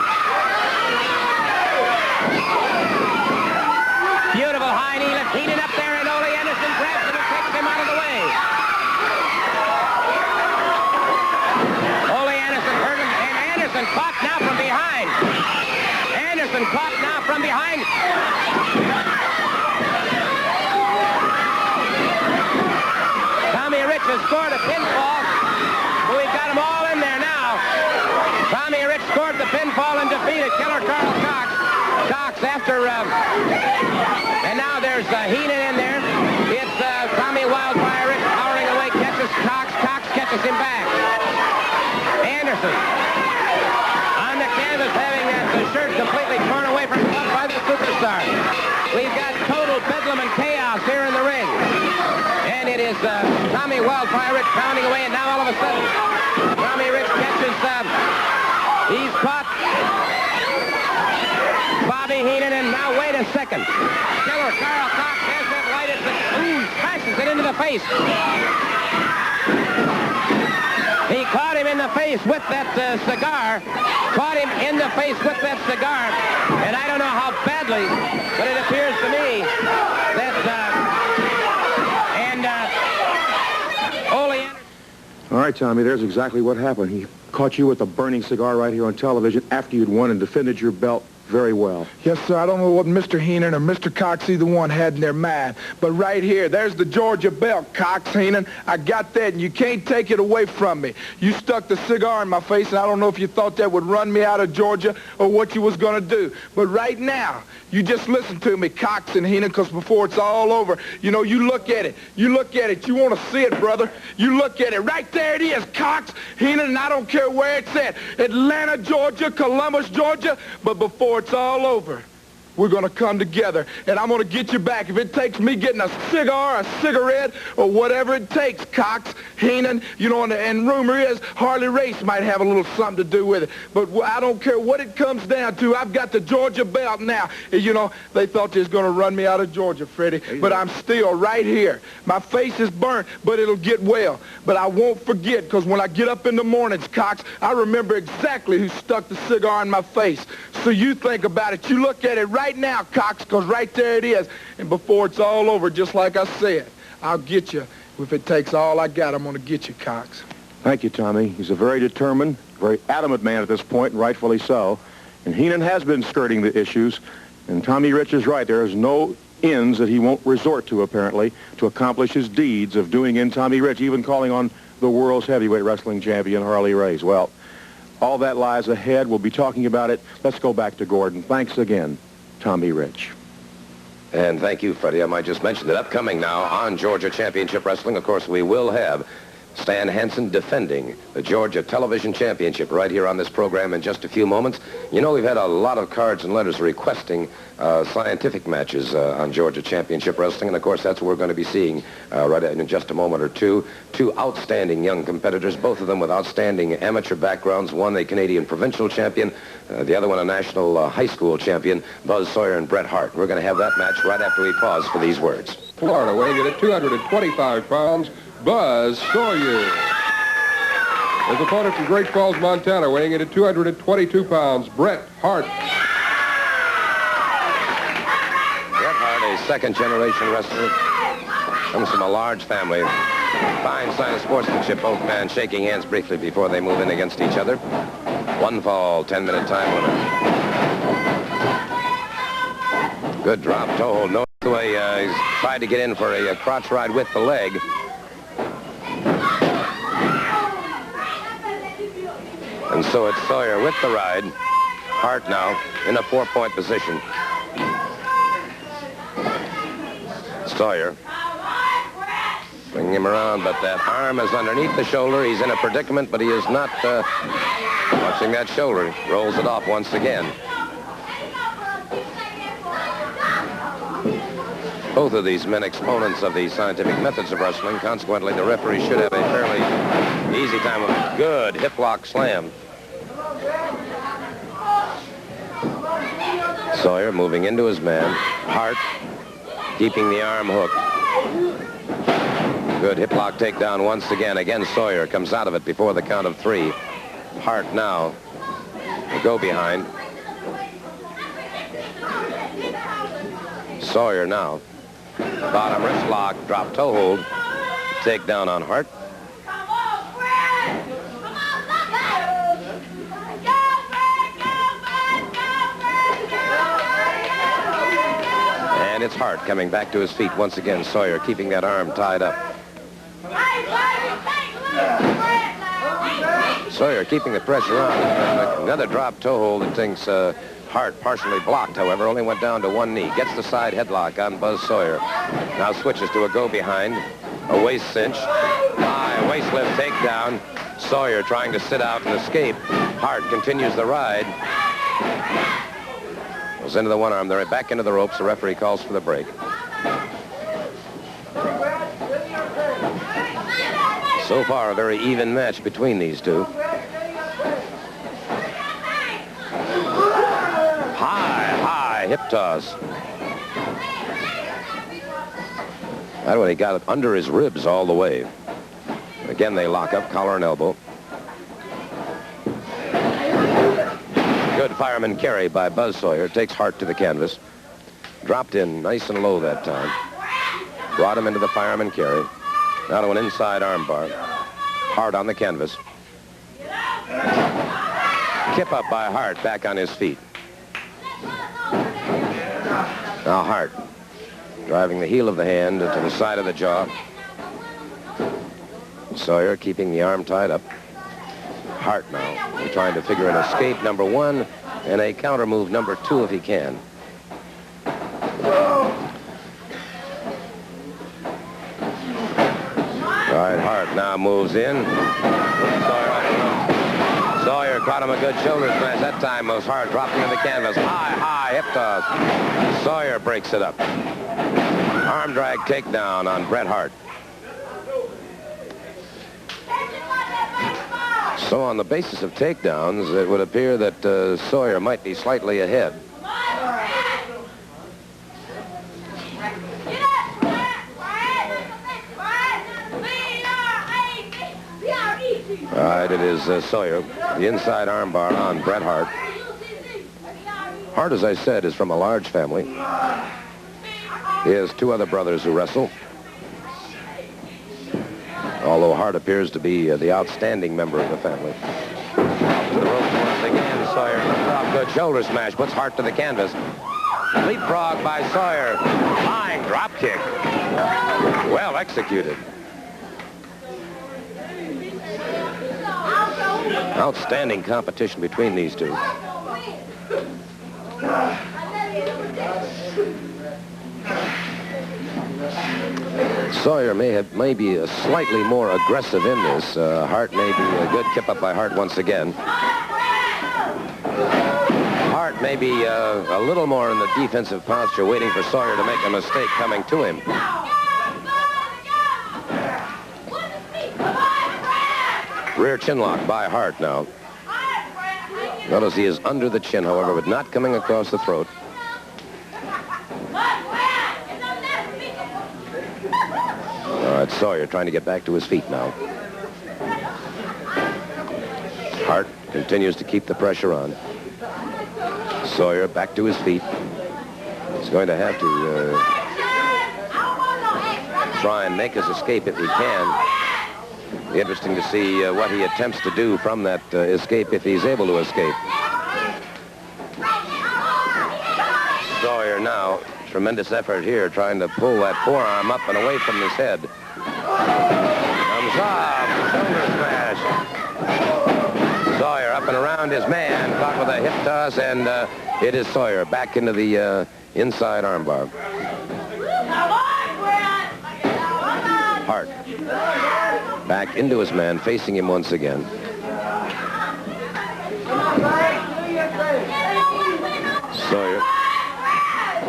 Beautiful high knee lift. Heenan up there, and Ole Anderson grabs him and takes him out of the way. Anderson caught now from behind. Anderson caught now from behind. Tommy Rich has scored a pinfall. But we've got them all in there now. Tommy Rich scored the pinfall and defeated Killer Carl Cox. Cox after... and now there's Heenan in there. It's Tommy Wildfire Rich powering away, catches Cox. Cox catches him back. Anderson. Having the shirt completely torn away from him by the superstar. We've got total bedlam and chaos here in the ring. And it is Tommy Wildfire Rich pounding away, and now all of a sudden, Tommy Rich catches, he's caught Bobby Heenan, and now wait a second. Killer Carl Cox has that light at the, smashes it into the face. He caught him in the face with that cigar. Caught him in the face with that cigar. And I don't know how badly, but it appears to me that... Ole Anderson... All right, Tommy, there's exactly what happened. He caught you with a burning cigar right here on television after you'd won and defended your belt very well. Yes, sir. I don't know what Mr. Heenan or Mr. Cox, either one, had in their mind. But right here, there's the Georgia belt, Cox, Heenan. I got that, and you can't take it away from me. You stuck the cigar in my face, and I don't know if you thought that would run me out of Georgia or what you was going to do. But right now, you just listen to me, Cox and Heenan, because before it's all over, you know, you look at it. You look at it. You want to see it, brother. You look at it. Right there it is, Cox, Heenan, and I don't care where it's at. Atlanta, Georgia, Columbus, Georgia. But before it's all over, we're going to come together, and I'm going to get you back. If it takes me getting a cigar, a cigarette, or whatever it takes, Cox, Heenan, you know, and rumor is Harley Race might have a little something to do with it. But I don't care what it comes down to. I've got the Georgia belt now. You know, they thought they was going to run me out of Georgia, Freddie, but I'm still right here. My face is burnt, but it'll get well. But I won't forget, because when I get up in the mornings, Cox, I remember exactly who stuck the cigar in my face. So you think about it. You look at it right now, Cox, because right there it is. And before it's all over, just like I said, I'll get you. If it takes all I got, I'm going to get you, Cox. Thank you, Tommy. He's a very determined, very adamant man at this point, and rightfully so. And Heenan has been skirting the issues. And Tommy Rich is right. There is no ends that he won't resort to, apparently, to accomplish his deeds of doing in Tommy Rich, even calling on the world's heavyweight wrestling champion, Harley Race. Well, all that lies ahead. We'll be talking about it. Let's go back to Gordon. Thanks again, Tommy Rich. And thank you, Freddie. I might just mention that upcoming now on Georgia Championship Wrestling, of course, we will have Stan Hansen defending the Georgia Television Championship right here on this program in just a few moments. You know, we've had a lot of cards and letters requesting scientific matches on Georgia Championship Wrestling, and of course that's what we're going to be seeing right in just a moment or two. Two outstanding young competitors, both of them with outstanding amateur backgrounds, one a Canadian provincial champion, the other one a national high school champion, Buzz Sawyer and Bret Hart. We're going to have that match right after we pause for these words. Florida weighing in at 225 pounds, Buzz Sawyer. His opponent from Great Falls, Montana, weighing in at 222 pounds, Bret Hart. Bret Hart, a second-generation wrestler, comes from a large family. Fine sign of sportsmanship, both men shaking hands briefly before they move in against each other. One fall, 10-minute time limit. Good drop toe hold. No way he's tried to get in for a crotch ride with the leg. And so it's Sawyer with the ride. Hart now in a 4-point position. Sawyer bringing him around, but that arm is underneath the shoulder. He's in a predicament, but he is not watching that shoulder. Rolls it off once again. Both of these men exponents of the scientific methods of wrestling. Consequently, the referee should have a fairly easy time of it. Good hip lock slam. Sawyer moving into his man. Hart keeping the arm hooked. Good hip lock takedown once again. Again, Sawyer comes out of it before the count of 3. Hart now the go behind. Sawyer now. Bottom wrist lock, drop toe hold. Takedown on Hart. And it's Hart coming back to his feet once again. Sawyer keeping that arm tied up. Sawyer keeping the pressure on. Another drop toe hold that thinks Hart partially blocked, however, only went down to one knee. Gets the side headlock on Buzz Sawyer. Now switches to a go behind. A waist cinch. High waist lift takedown. Sawyer trying to sit out and escape. Hart continues the ride. Goes into the one arm. They're back into the ropes. The referee calls for the break. So far, a very even match between these two. High hip toss. That one, he got it under his ribs all the way. Again, they lock up, collar and elbow. Good fireman carry by Buzz Sawyer. Takes Hart to the canvas. Dropped in nice and low that time. Brought him into the fireman carry. Now to an inside armbar. Hart on the canvas. Kip up by Hart, back on his feet. Now Hart driving the heel of the hand to the side of the jaw. Sawyer keeping the arm tied up. Hart now trying to figure an escape number 1 and a counter move number 2 if he can. All right, Hart now moves in. Sawyer caught him a good shoulder smash. That time was Hart dropping to the canvas. High hip toss. Sawyer breaks it up. Arm drag takedown on Bret Hart. So on the basis of takedowns, it would appear that Sawyer might be slightly ahead. All right, it is Sawyer. The inside armbar on Bret Hart. Hart, as I said, is from a large family. He has 2 other brothers who wrestle. Although Hart appears to be the outstanding member of the family. Out to the ropes once again. Sawyer comes off. Good shoulder smash. Puts Hart to the canvas. Leapfrog by Sawyer. Flying drop kick. Well executed. Outstanding competition between these two. Sawyer may be slightly more aggressive in this. Hart may be a good kip up by Hart once again. Hart may be a little more in the defensive posture, waiting for Sawyer to make a mistake coming to him. Rear chin lock by Hart now. Notice he is under the chin, however, but not coming across the throat. All right, Sawyer trying to get back to his feet now. Hart continues to keep the pressure on. Sawyer back to his feet. He's going to have to try and make his escape if he can. Be interesting to see what he attempts to do from that escape if he's able to escape. Sawyer now, tremendous effort here, trying to pull that forearm up and away from his head. Comes off, shoulder smash. Sawyer up and around his man, caught with a hip toss, and it is Sawyer back into the inside armbar. Hart back into his man, facing him once again. Sawyer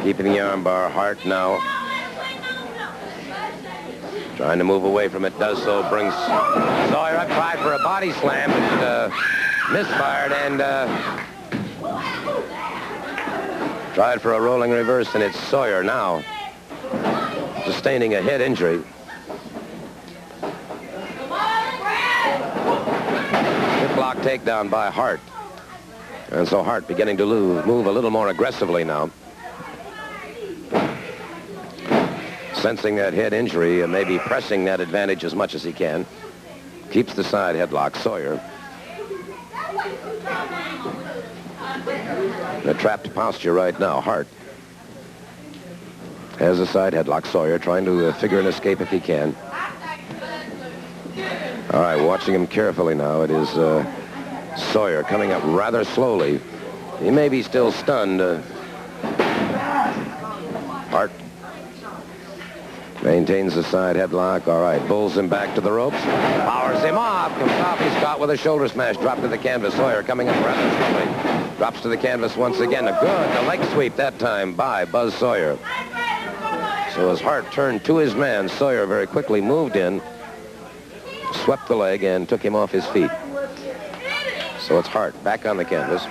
keeping the armbar. Hart now trying to move away from it. Does so. Brings Sawyer up. Tried for a body slam, but misfired, and tried for a rolling reverse, and it's Sawyer now sustaining a head injury. Block takedown by Hart. And so Hart beginning to move a little more aggressively now. Sensing that head injury and maybe pressing that advantage as much as he can. Keeps the side headlock. Sawyer. The trapped posture right now. Hart has a side headlock. Sawyer trying to figure an escape if he can. All right, watching him carefully now. It is Sawyer coming up rather slowly. He may be still stunned. Hart maintains the side headlock. All right, pulls him back to the ropes. Powers him off. Comes off. He's caught with a shoulder smash. Dropped to the canvas. Sawyer coming up rather slowly. Drops to the canvas once again. A leg sweep that time by Buzz Sawyer. So as Hart turned to his man, Sawyer very quickly moved in, swept the leg, and took him off his feet. So it's Hart back on the canvas.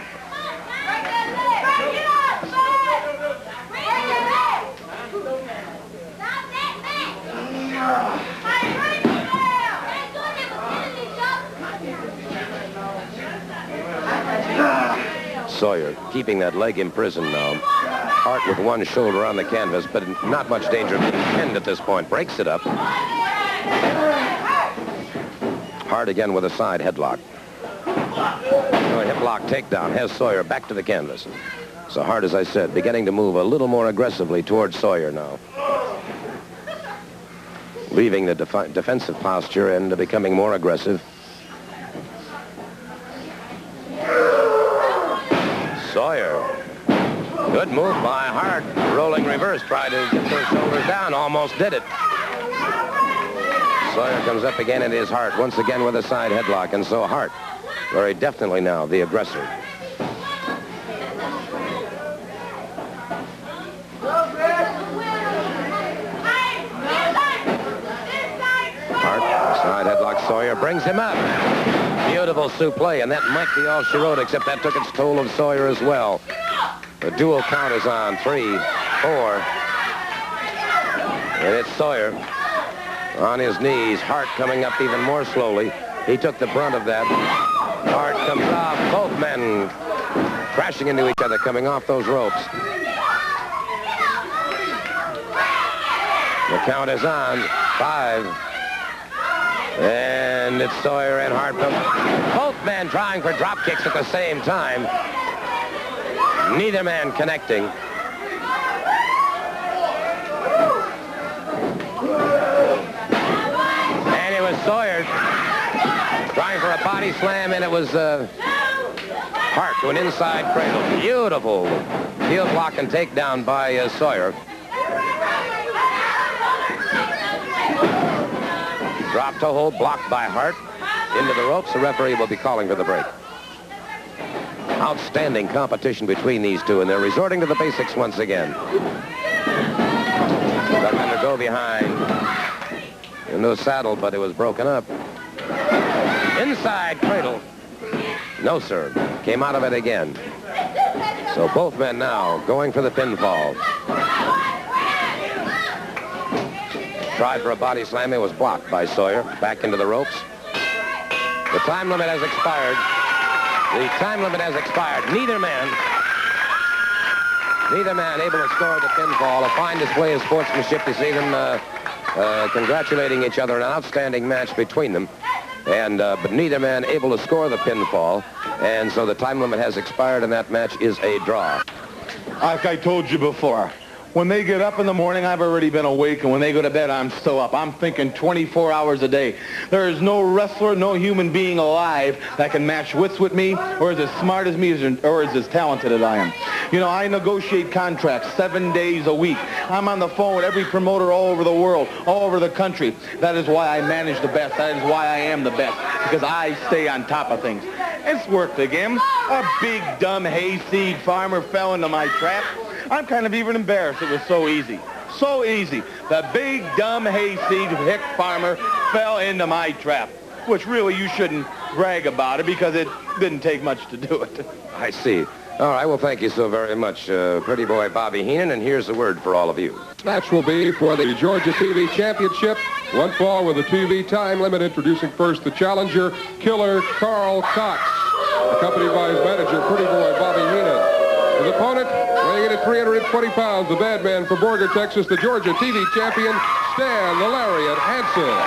Sawyer keeping that leg imprisoned now. Hart with one shoulder on the canvas, but not much danger of being pinned at this point. Breaks it up. Hart again with a side headlock. A hip lock takedown has Sawyer back to the canvas. So Hart, as I said, beginning to move a little more aggressively towards Sawyer now. Leaving the defensive posture and becoming more aggressive. Sawyer. Good move by Hart. Rolling reverse. Tried to get those shoulders down. Almost did it. Sawyer comes up again, and it is Hart once again with a side headlock. And so Hart, very definitely now, the aggressor. Hart, side headlock. Sawyer brings him up. Beautiful suplex, and that might be all she wrote, except that took its toll of Sawyer as well. The dual count is on. 3, 4. And it's Sawyer on his knees. Hart coming up even more slowly. He took the brunt of that. Hart comes off. Both men crashing into each other, coming off those ropes. The count is on. 5. And it's Sawyer and Hart. Both men trying for drop kicks at the same time. Neither man connecting. And it was Sawyer trying for a body slam, and it was Hart to an inside cradle. Beautiful heel block and takedown by Sawyer. Drop toe hold blocked by Hart. Into the ropes. The referee will be calling for the break. Outstanding competition between these two, and they're resorting to the basics once again. Got men to go behind. Into a saddle, but it was broken up. Inside cradle. No, sir. Came out of it again. So both men now going for the pinfall. Tried for a body slam. It was blocked by Sawyer. Back into the ropes. The time limit has expired. The time limit has expired. Neither man able to score the pinfall. A fine display of sportsmanship. You see them congratulating each other. An outstanding match between them. And but neither man able to score the pinfall. And so the time limit has expired, and that match is a draw. Like I told you before, when they get up in the morning, I've already been awake, and when they go to bed, I'm still up. I'm thinking 24 hours a day. There is no wrestler, no human being alive that can match wits with me, or is as smart as me, or is as talented as I am. You know, I negotiate contracts 7 days a week. I'm on the phone with every promoter all over the world, all over the country. That is why I manage the best. That is why I am the best, because I stay on top of things. It's worked again. A big, dumb hayseed farmer fell into my trap. I'm kind of even embarrassed. It was so easy. So easy. The big, dumb hayseed hick farmer fell into my trap, which really you shouldn't brag about it because it didn't take much to do it. I see. All right, well, thank you so very much, pretty boy Bobby Heenan, and here's the word for all of you. Match will be for the Georgia TV Championship. One fall with a TV time limit. Introducing first the challenger, Killer Carl Cox, accompanied by his manager, pretty boy Bobby Heenan. His opponent, weighing in at 320 pounds, the bad man from Borger, Texas, the Georgia TV champion, Stan the Lariat Hansen.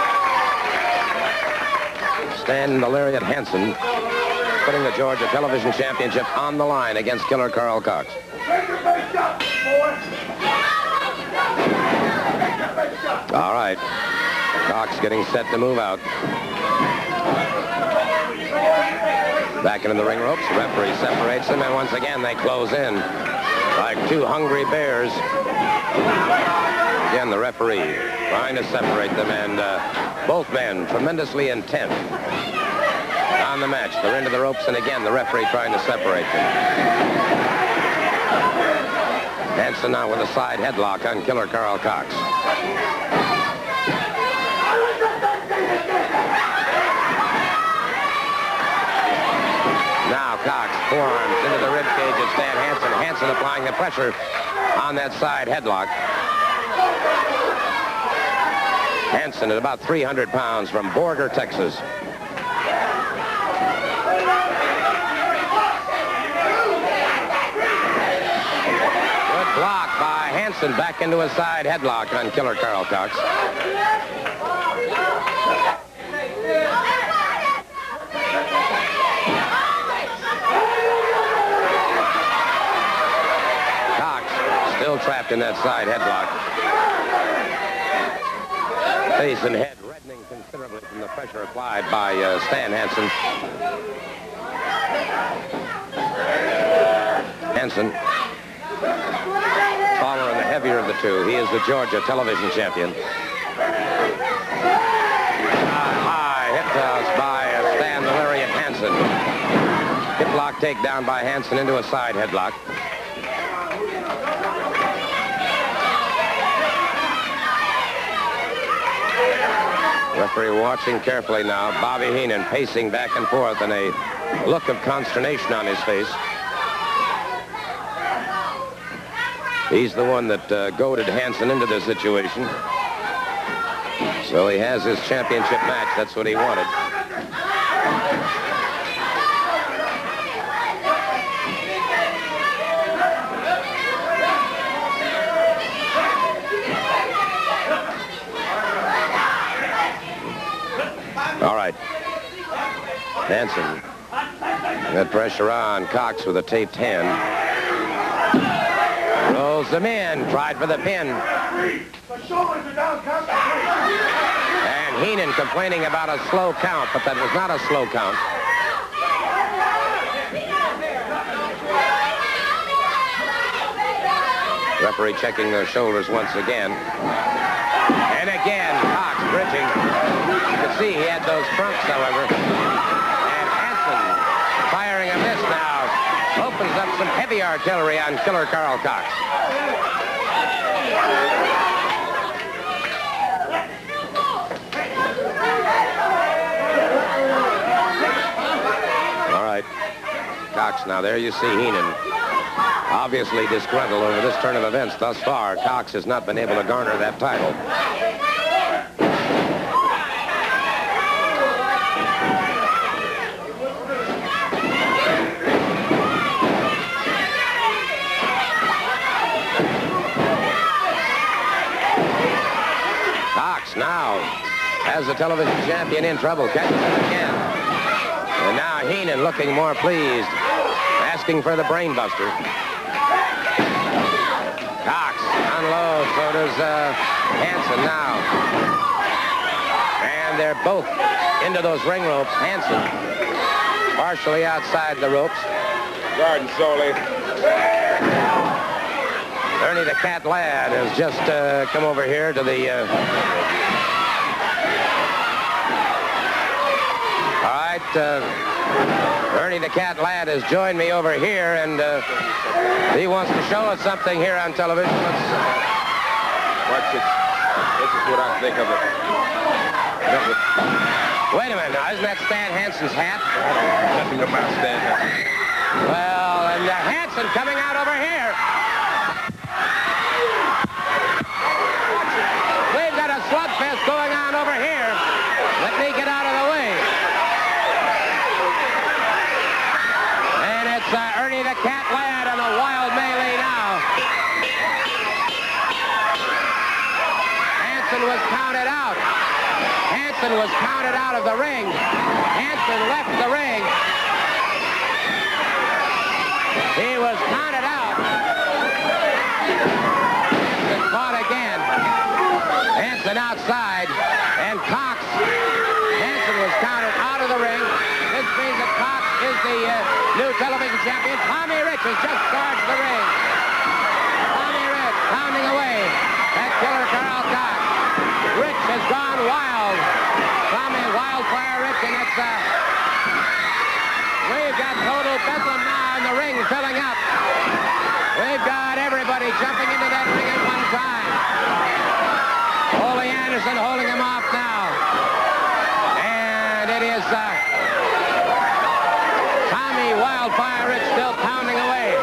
Stan the Lariat Hansen putting the Georgia Television Championship on the line against Killer Carl Cox. All right. Cox getting set to move out. Back into the ring ropes. The referee separates them, and once again they close in like two hungry bears. Again, the referee trying to separate them, and both men tremendously intent on the match. They're into the ropes, and again, the referee trying to separate them. Hansen now with a side headlock on Killer Carl Cox. Now Cox, forearms into the ribcage of Stan Hansen. Hansen applying the pressure on that side headlock. Hansen at about 300 pounds from Borger, Texas. Good block by Hansen, back into a side headlock on Killer Carl Cox. Still trapped in that side headlock. Face and head reddening considerably from the pressure applied by Stan Hansen. Hansen, taller and the heavier of the two. He is the Georgia Television champion. High hip toss by Stan the Lariat Hansen. Hip lock takedown by Hansen into a side headlock. Referee watching carefully now. Bobby Heenan pacing back and forth and a look of consternation on his face. He's the one that goaded Hansen into this situation. So he has his championship match. That's what he wanted. All right. Hansen. Good pressure on Cox with a taped hand. Rolls them in. Tried for the pin. And Heenan complaining about a slow count, but that was not a slow count. Referee checking their shoulders once again. And again, Cox bridging. You can see he had those fronts, however. And Hansen firing a miss now. Opens up some heavy artillery on Killer Carl Cox. All right. Cox, now there you see Heenan. Obviously disgruntled over this turn of events thus far. Cox has not been able to garner that title. Cox now has the television champion in trouble. Catches it again. And now Heenan looking more pleased, asking for the brainbuster. Cox unloads, so does Hansen now. And they're both into those ring ropes. Hansen partially outside the ropes. Garden Soley. Ernie the Cat Ladd has just come over here to the... All right, Ernie the Cat Ladd has joined me over here, and he wants to show us something here on television. Watch this. This is what I think of it. Wait a minute now, isn't that Stan Hansen's hat? Nothing about Stan Hansen. Well, and Hansen coming out over here. We've got a slugfest going on over here. Let me get out of the way. And it's Ernie the Cat Ladd on a wild melee now. Hansen was counted out. Hansen was counted out of the ring. Hansen left the ring. He was counted out. Hansen fought again. Hansen outside. And Cox. Hansen was counted out of the ring. This means that Cox is the new television champion. Tommy Rich has just charged the ring. Tommy Rich pounding away at Killer Carl Cox. Rich has gone wild. Tommy Wildfire Rich, and it's we've got total bedlam now in the ring filling up. We've got everybody jumping into that ring at one time. Ole Anderson holding him off now. And it is Tommy Wildfire Rich still pounding away.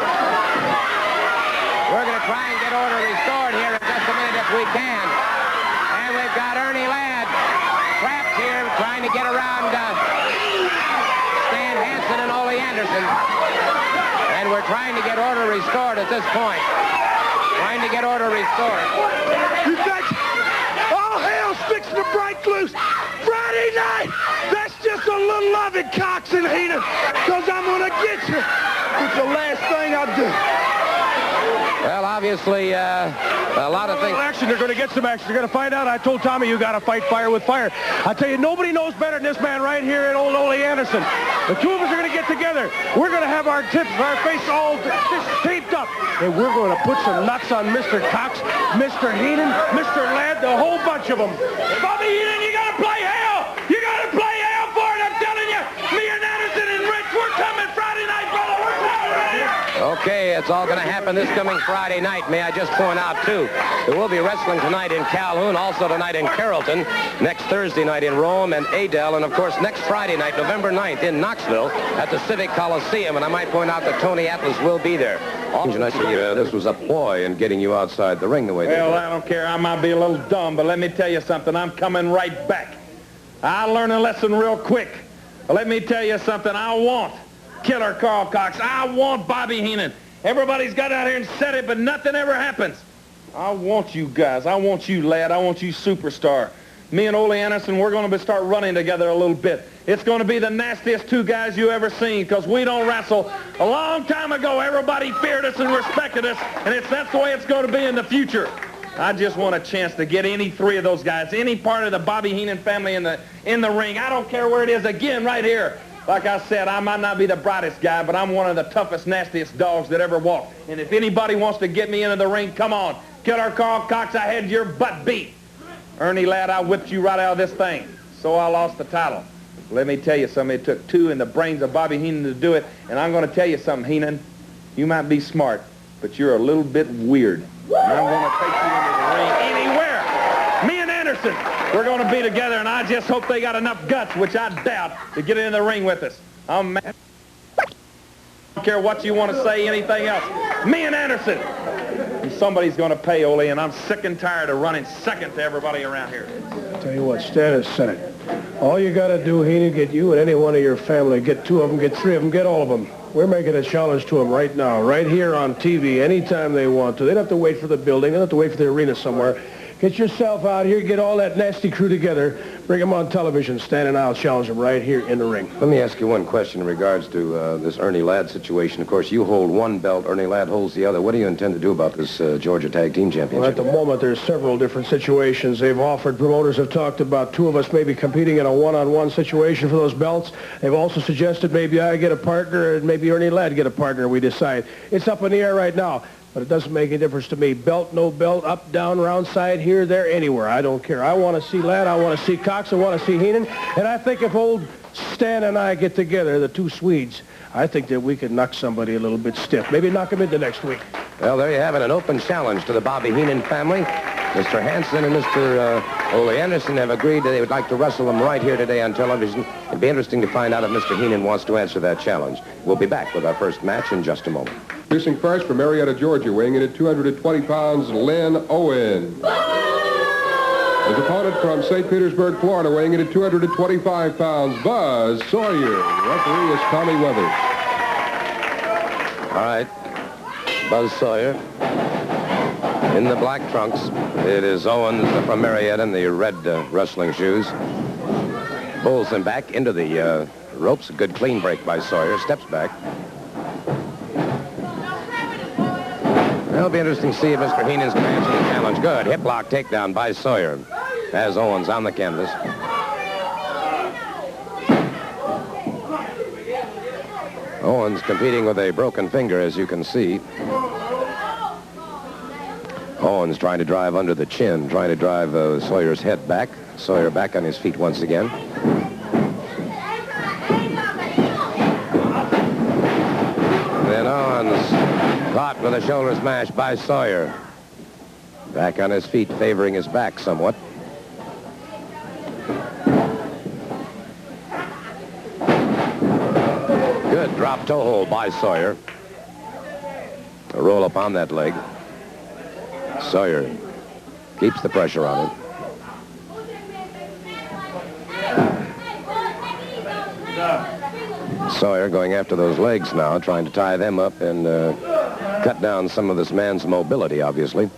We're going to try and get order restored here in just a minute if we can. And we've got Ernie Ladd trapped here trying to get around Stan Hansen and Ole Anderson. And we're trying to get order restored at this point. Trying to get order restored. You think all hell's fixing to break loose Friday night? That's just a little of it, Cox and Heenan, because I'm going to get you. It's the last thing I do. Well, obviously, a lot of things. Action. They're going to get some action. They're going to find out. I told Tommy you got to fight fire with fire. I tell you, nobody knows better than this man right here at old Ole Anderson. The two of us are going to get together. We're going to have our tips, our face all just taped up, and we're going to put some nuts on Mr. Cox, Mr. Heenan, Mr. Ladd, the whole bunch of them. Bobby Heenan, you got to play hell. You got to play hell for it. I'm telling you, me and Anderson and Rich, we're coming Friday night, brother. We're coming right here. Okay, it's all going to happen this coming Friday night. May I just point out, too, there will be wrestling tonight in Calhoun, also tonight in Carrollton, next Thursday night in Rome and Adel, and, of course, next Friday night, November 9th, in Knoxville at the Civic Coliseum. And I might point out that Tony Atlas will be there. This was a ploy in getting you outside the ring the way they did. Well, I don't care. I might be a little dumb, but let me tell you something. I'm coming right back. I learned a lesson real quick. Let me tell you something. I want Killer Carl Cox. I want Bobby Heenan. Everybody's got out here and said it, but nothing ever happens. I want you guys. I want you, Ladd. I want you, Superstar. Me and Ole Anderson, we're going to start running together a little bit. It's going to be the nastiest two guys you ever seen, because we don't wrestle. A long time ago, everybody feared us and respected us, and that's the way it's going to be in the future. I just want a chance to get any three of those guys, any part of the Bobby Heenan family in the ring. I don't care where it is. Again, right here. Like I said, I might not be the brightest guy, but I'm one of the toughest, nastiest dogs that ever walked. And if anybody wants to get me into the ring, come on. Killer Carl Cox, I had your butt beat. Ernie, lad, I whipped you right out of this thing. So I lost the title. Let me tell you something. It took two in the brains of Bobby Heenan to do it. And I'm going to tell you something, Heenan. You might be smart, but you're a little bit weird. And I'm going to take you into the ring anywhere. Me and Anderson, we're going to be together, and I just hope they got enough guts, which I doubt, to get in the ring with us. I'm mad. I don't care what you want to say, anything else. Me and Anderson. And somebody's going to pay, Ole, and I'm sick and tired of running second to everybody around here. Tell you what, Stan has said it. All you got to do, Heenan, get you and any one of your family, get 2 of them, get 3 of them, get all of them. We're making a challenge to them right now, right here on TV, anytime they want to. They don't have to wait for the building. They don't have to wait for the arena somewhere. Get yourself out here, get all that nasty crew together, bring them on television, Stan, and I'll challenge them right here in the ring. Let me ask you one question in regards to this Ernie Ladd situation. Of course, you hold one belt, Ernie Ladd holds the other. What do you intend to do about this Georgia Tag Team Championship? Well, at the moment, there's several different situations. They've offered, promoters have talked about 2 of us maybe competing in a one-on-one situation for those belts. They've also suggested maybe I get a partner and maybe Ernie Ladd get a partner, we decide. It's up in the air right now. But it doesn't make any difference to me. Belt, no belt, up, down, round, side, here, there, anywhere. I don't care. I want to see Ladd. I want to see Cox. I want to see Heenan. And I think if old Stan and I get together, the 2 Swedes, I think that we could knock somebody a little bit stiff. Maybe knock him into next week. Well, there you have it, an open challenge to the Bobby Heenan family. Mr. Hansen and Mr. Ole Anderson have agreed that they would like to wrestle them right here today on television. It'd be interesting to find out if Mr. Heenan wants to answer that challenge. We'll be back with our first match in just a moment. Introducing first from Marietta, Georgia, weighing in at 220 pounds, Lynn Owen. His opponent from St. Petersburg, Florida, weighing in at 225 pounds, Buzz Sawyer. Referee is Tommy Weathers. All right, Buzz Sawyer in the black trunks. It is Owens from Marietta in the red wrestling shoes. Pulls him back into the ropes. A good clean break by Sawyer. Steps back. It'll be interesting to see if Mr. Heenan's going to answer the challenge. Good. Hip lock takedown by Sawyer. Has Owens on the canvas. Owens competing with a broken finger, as you can see. Owens trying to drive under the chin, trying to drive Sawyer's head back. Sawyer back on his feet once again. Then Owens caught with a shoulder smash by Sawyer. Back on his feet, favoring his back somewhat. Good drop toe hold by Sawyer. A roll up on that leg. Sawyer keeps the pressure on him. Sawyer going after those legs now, trying to tie them up and cut down some of this man's mobility, obviously.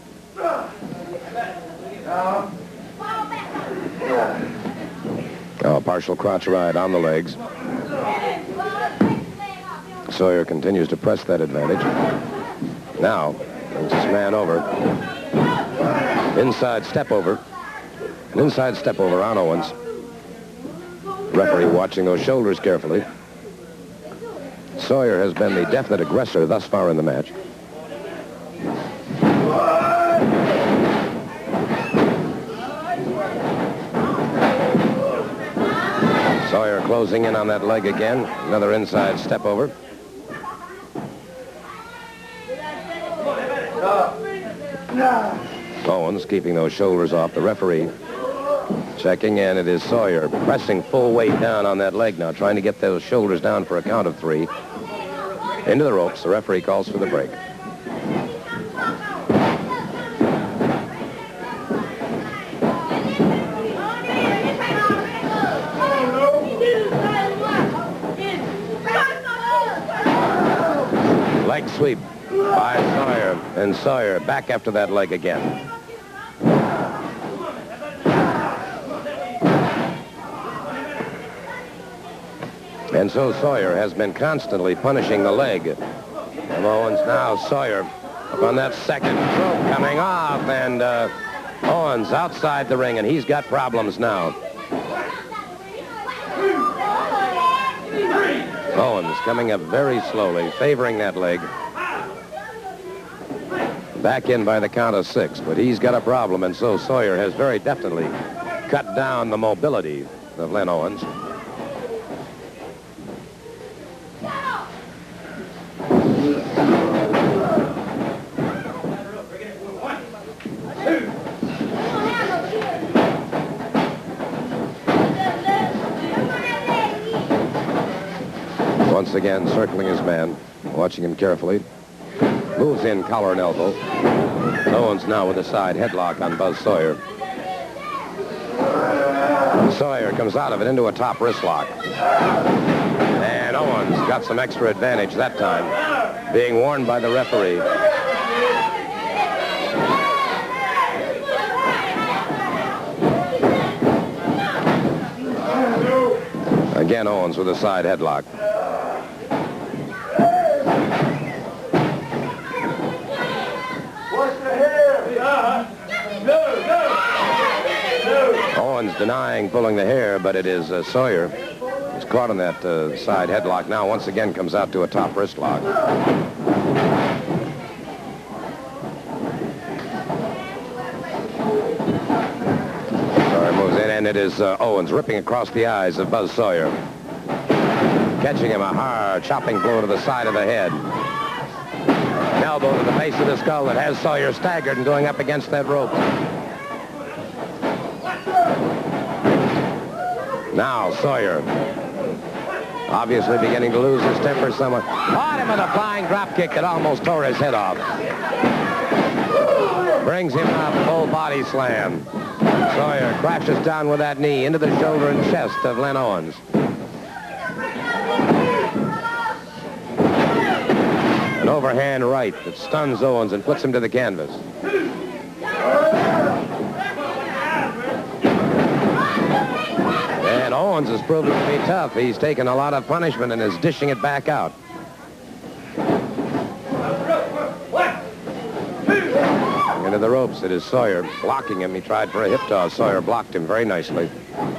Oh, partial crotch ride on the legs. Sawyer continues to press that advantage. Now, brings this man over. Inside step over. An inside step over on Owens. Referee watching those shoulders carefully. Sawyer has been the definite aggressor thus far in the match. Sawyer closing in on that leg again. Another inside step over. Owens keeping those shoulders off. The referee checking in. It is Sawyer pressing full weight down on that leg now, trying to get those shoulders down for a count of 3. Into the ropes. The referee calls for the break. Leg sweep by Sawyer, and Sawyer back after that leg again. And so Sawyer has been constantly punishing the leg of Owens. Now Sawyer up on that second rope coming off, and Owens outside the ring, and he's got problems now. Owens coming up very slowly, favoring that leg. Back in by the count of 6, but he's got a problem, and so Sawyer has very definitely cut down the mobility of Len Owens. Once again, circling his man, watching him carefully. Moves in collar and elbow. Owens now with a side headlock on Buzz Sawyer. Sawyer comes out of it into a top wrist lock. And Owens got some extra advantage that time, being warned by the referee. Again, Owens with a side headlock. Owens denying pulling the hair, but it is Sawyer. He's caught on that side headlock. Now once again comes out to a top wrist lock. Sawyer moves in, and it is Owens ripping across the eyes of Buzz Sawyer. Catching him a hard chopping blow to the side of the head. An elbow to the base of the skull that has Sawyer staggered and going up against that rope. Now Sawyer, obviously beginning to lose his temper somewhat. Caught him with a flying drop kick that almost tore his head off. Brings him up, full body slam. Sawyer crashes down with that knee into the shoulder and chest of Len Owens. An overhand right that stuns Owens and puts him to the canvas. And Owens is proving to be tough. He's taken a lot of punishment and is dishing it back out. Into the ropes. It is Sawyer blocking him. He tried for a hip toss. Sawyer blocked him very nicely. Came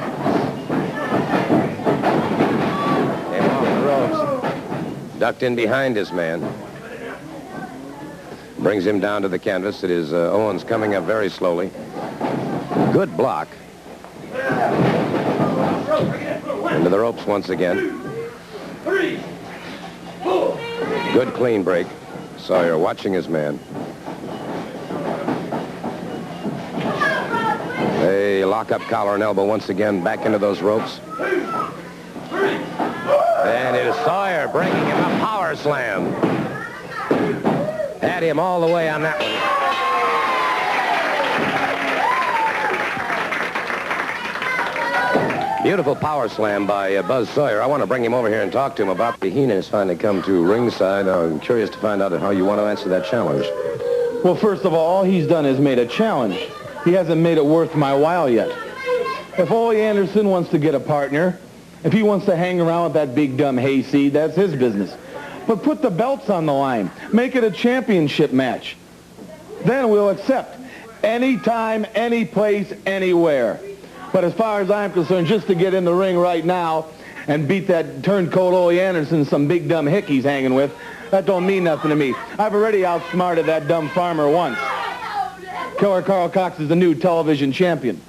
off the ropes. Ducked in behind his man. Brings him down to the canvas. It is Owens coming up very slowly. Good block. Into the ropes once again. Good clean break. Sawyer watching his man. A lock-up collar and elbow once again back into those ropes. And it is Sawyer bringing him a power slam. Had him all the way on that one. Beautiful power slam by Buzz Sawyer. I want to bring him over here and talk to him about the Heenan has finally come to ringside. I'm curious to find out how you want to answer that challenge. Well, first of all he's done is made a challenge. He hasn't made it worth my while yet. If Ole Anderson wants to get a partner, if he wants to hang around with that big dumb hayseed, that's his business. But put the belts on the line. Make it a championship match. Then we'll accept. Anytime, any place, anywhere. But as far as I'm concerned, just to get in the ring right now and beat that turncoat Ole Anderson, some big dumb hick he's hanging with, that don't mean nothing to me. I've already outsmarted that dumb farmer once. Killer Carl Cox is the new television champion.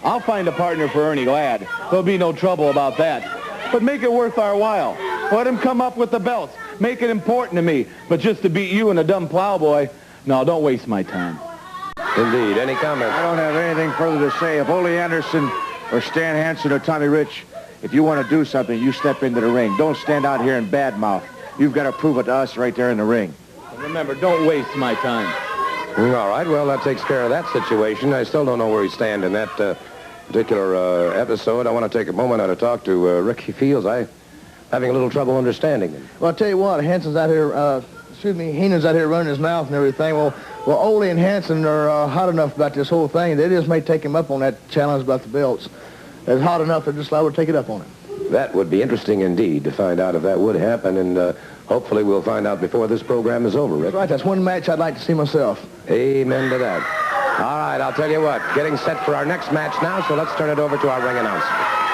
I'll find a partner for Ernie Ladd. There'll be no trouble about that. But make it worth our while. Let him come up with the belts. Make it important to me. But just to beat you and a dumb plowboy, no, don't waste my time. Indeed. Any comments? I don't have anything further to say. If Ole Anderson or Stan Hansen or Tommy Rich, if you want to do something, you step into the ring. Don't stand out here and badmouth. You've got to prove it to us right there in the ring. And remember, don't waste my time. All right, well, that takes care of that situation. I still don't know where we stand in that particular episode. I want to take a moment now to talk to Ricky Fields. I'm having a little trouble understanding him. Well, I'll tell you what, Hansen's out here, Heenan's out here running his mouth and everything. Well, Ole and Hansen are hot enough about this whole thing. They just may take him up on that challenge about the belts. It's hot enough, they're just liable to take it up on him. That would be interesting indeed to find out if that would happen, and hopefully we'll find out before this program is over, Rick. That's right. That's one match I'd like to see myself. Amen to that. All right, I'll tell you what. Getting set for our next match now, so let's turn it over to our ring announcer.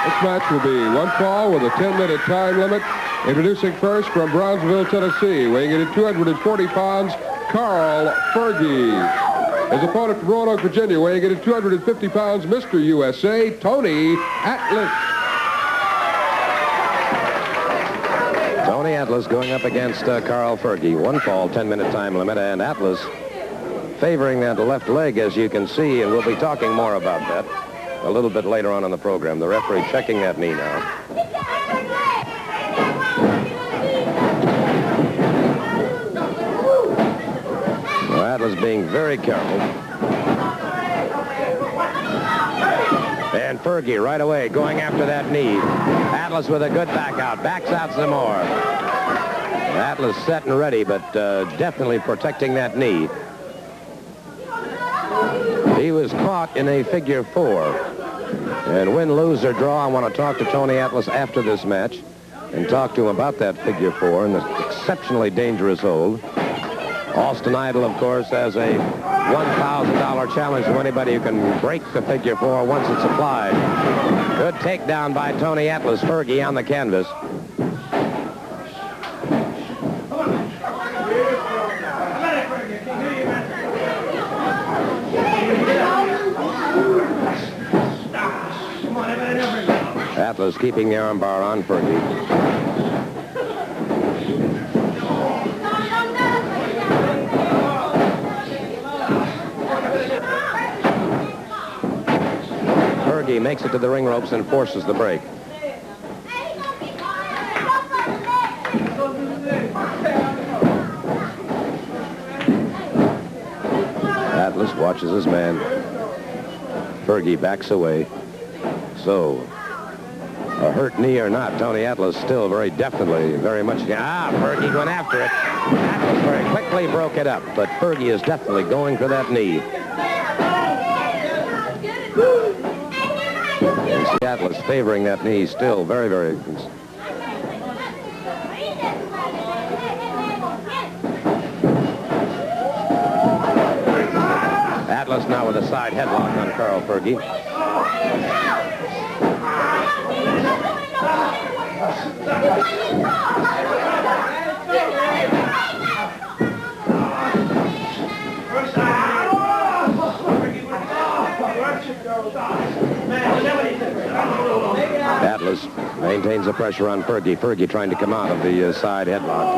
This match will be one fall with a 10-minute time limit. Introducing first from Brownsville, Tennessee, weighing in at 240 pounds, Carl Fergie. His opponent from Roanoke, Virginia, weighing in at 250 pounds, Mr. USA, Tony Atlas. Tony Atlas going up against Carl Fergie. One fall, 10-minute time limit, and Atlas favoring that left leg, as you can see, and we'll be talking more about that a little bit later on in the program. The referee checking that knee now. Well, Atlas being very careful. And Fergie right away going after that knee. Atlas with a good back out. Backs out some more. Atlas set and ready, but definitely protecting that knee. He was caught in a figure 4. And win, lose, or draw, I want to talk to Tony Atlas after this match and talk to him about that figure 4 and the exceptionally dangerous hold. Austin Idol, of course, has a $1,000 challenge to anybody who can break the figure 4 once it's applied. Good takedown by Tony Atlas. Fergie on the canvas. Atlas keeping the armbar on Fergie. Fergie makes it to the ring ropes and forces the break. Atlas watches his man. Fergie backs away. So, a hurt knee or not, Tony Atlas still very definitely, very much. Fergie went after it. Atlas very quickly broke it up, but Fergie is definitely going for that knee. You see Atlas favoring that knee still very, very. Atlas now with a side headlock on Carl Fergie. Atlas maintains the pressure on Fergie. Fergie trying to come out of the side headlock.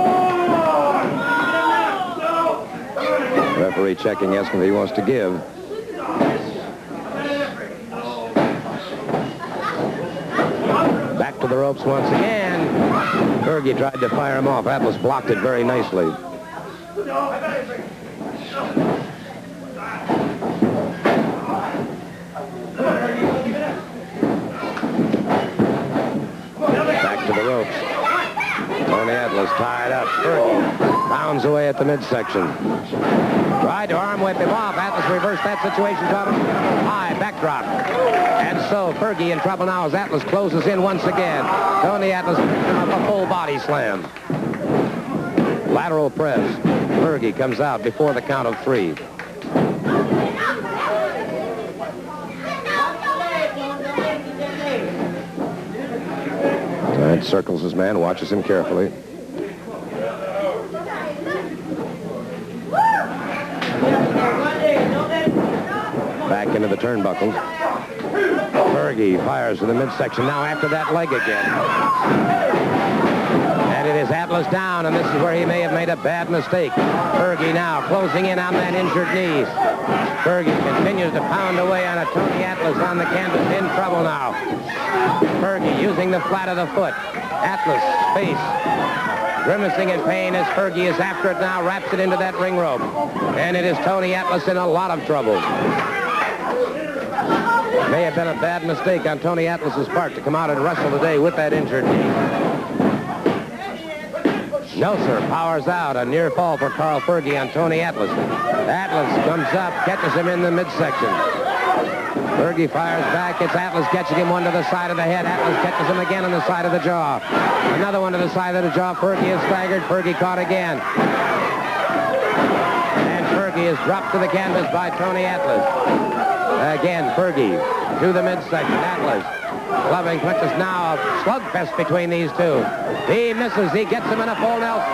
Referee checking, asking if he wants to give. Back to the ropes once again. Fergie tried to fire him off. Atlas blocked it very nicely. Back to the ropes. Tony Atlas tied up. Fergie bounds away at the midsection. Tried to arm whip him off. Atlas reversed that situation. Caught him high backdrop. And so Fergie in trouble now as Atlas closes in once again. Tony Atlas picks him up a full body slam. Lateral press. Fergie comes out before the count of 3. Giant circles his man, watches him carefully. Back into the turnbuckles. Fergie fires to the midsection now after that leg again. And it is Atlas down, and this is where he may have made a bad mistake. Fergie now closing in on that injured knee. Fergie continues to pound away on a Tony Atlas on the canvas, in trouble now. Fergie using the flat of the foot. Atlas face grimacing in pain as Fergie is after it now, wraps it into that ring rope. And it is Tony Atlas in a lot of trouble. May have been a bad mistake on Tony Atlas's part to come out and wrestle today with that injured knee. No, sir. Powers out. A near fall for Carl Fergie on Tony Atlas. Atlas comes up, catches him in the midsection. Fergie fires back. It's Atlas catching him one to the side of the head. Atlas catches him again on the side of the jaw. Another one to the side of the jaw. Fergie is staggered. Fergie caught again. And Fergie is dropped to the canvas by Tony Atlas. Again, Fergie to the midsection. Atlas clubbing punches now. A slugfest between these two. He misses. He gets him in a full Nelson.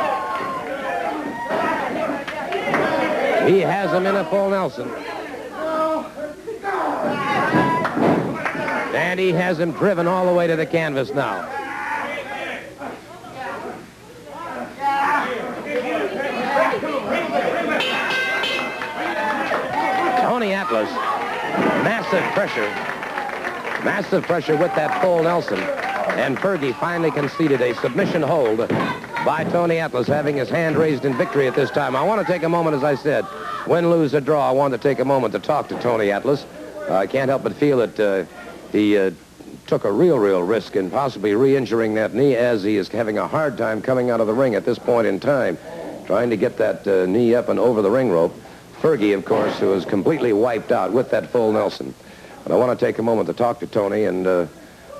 He has him in a full Nelson. And he has him driven all the way to the canvas now. Tony Atlas, massive pressure with that full Nelson. And Fergie finally conceded a submission hold by Tony Atlas, having his hand raised in victory at this time. I want to take a moment, as I said, win, lose, or draw. I want to take a moment to talk to Tony Atlas. I can't help but feel that he took a real risk in possibly re-injuring that knee, as he is having a hard time coming out of the ring at this point in time, trying to get that knee up and over the ring rope. Fergie, of course, who was completely wiped out with that full Nelson. And I want to take a moment to talk to Tony, and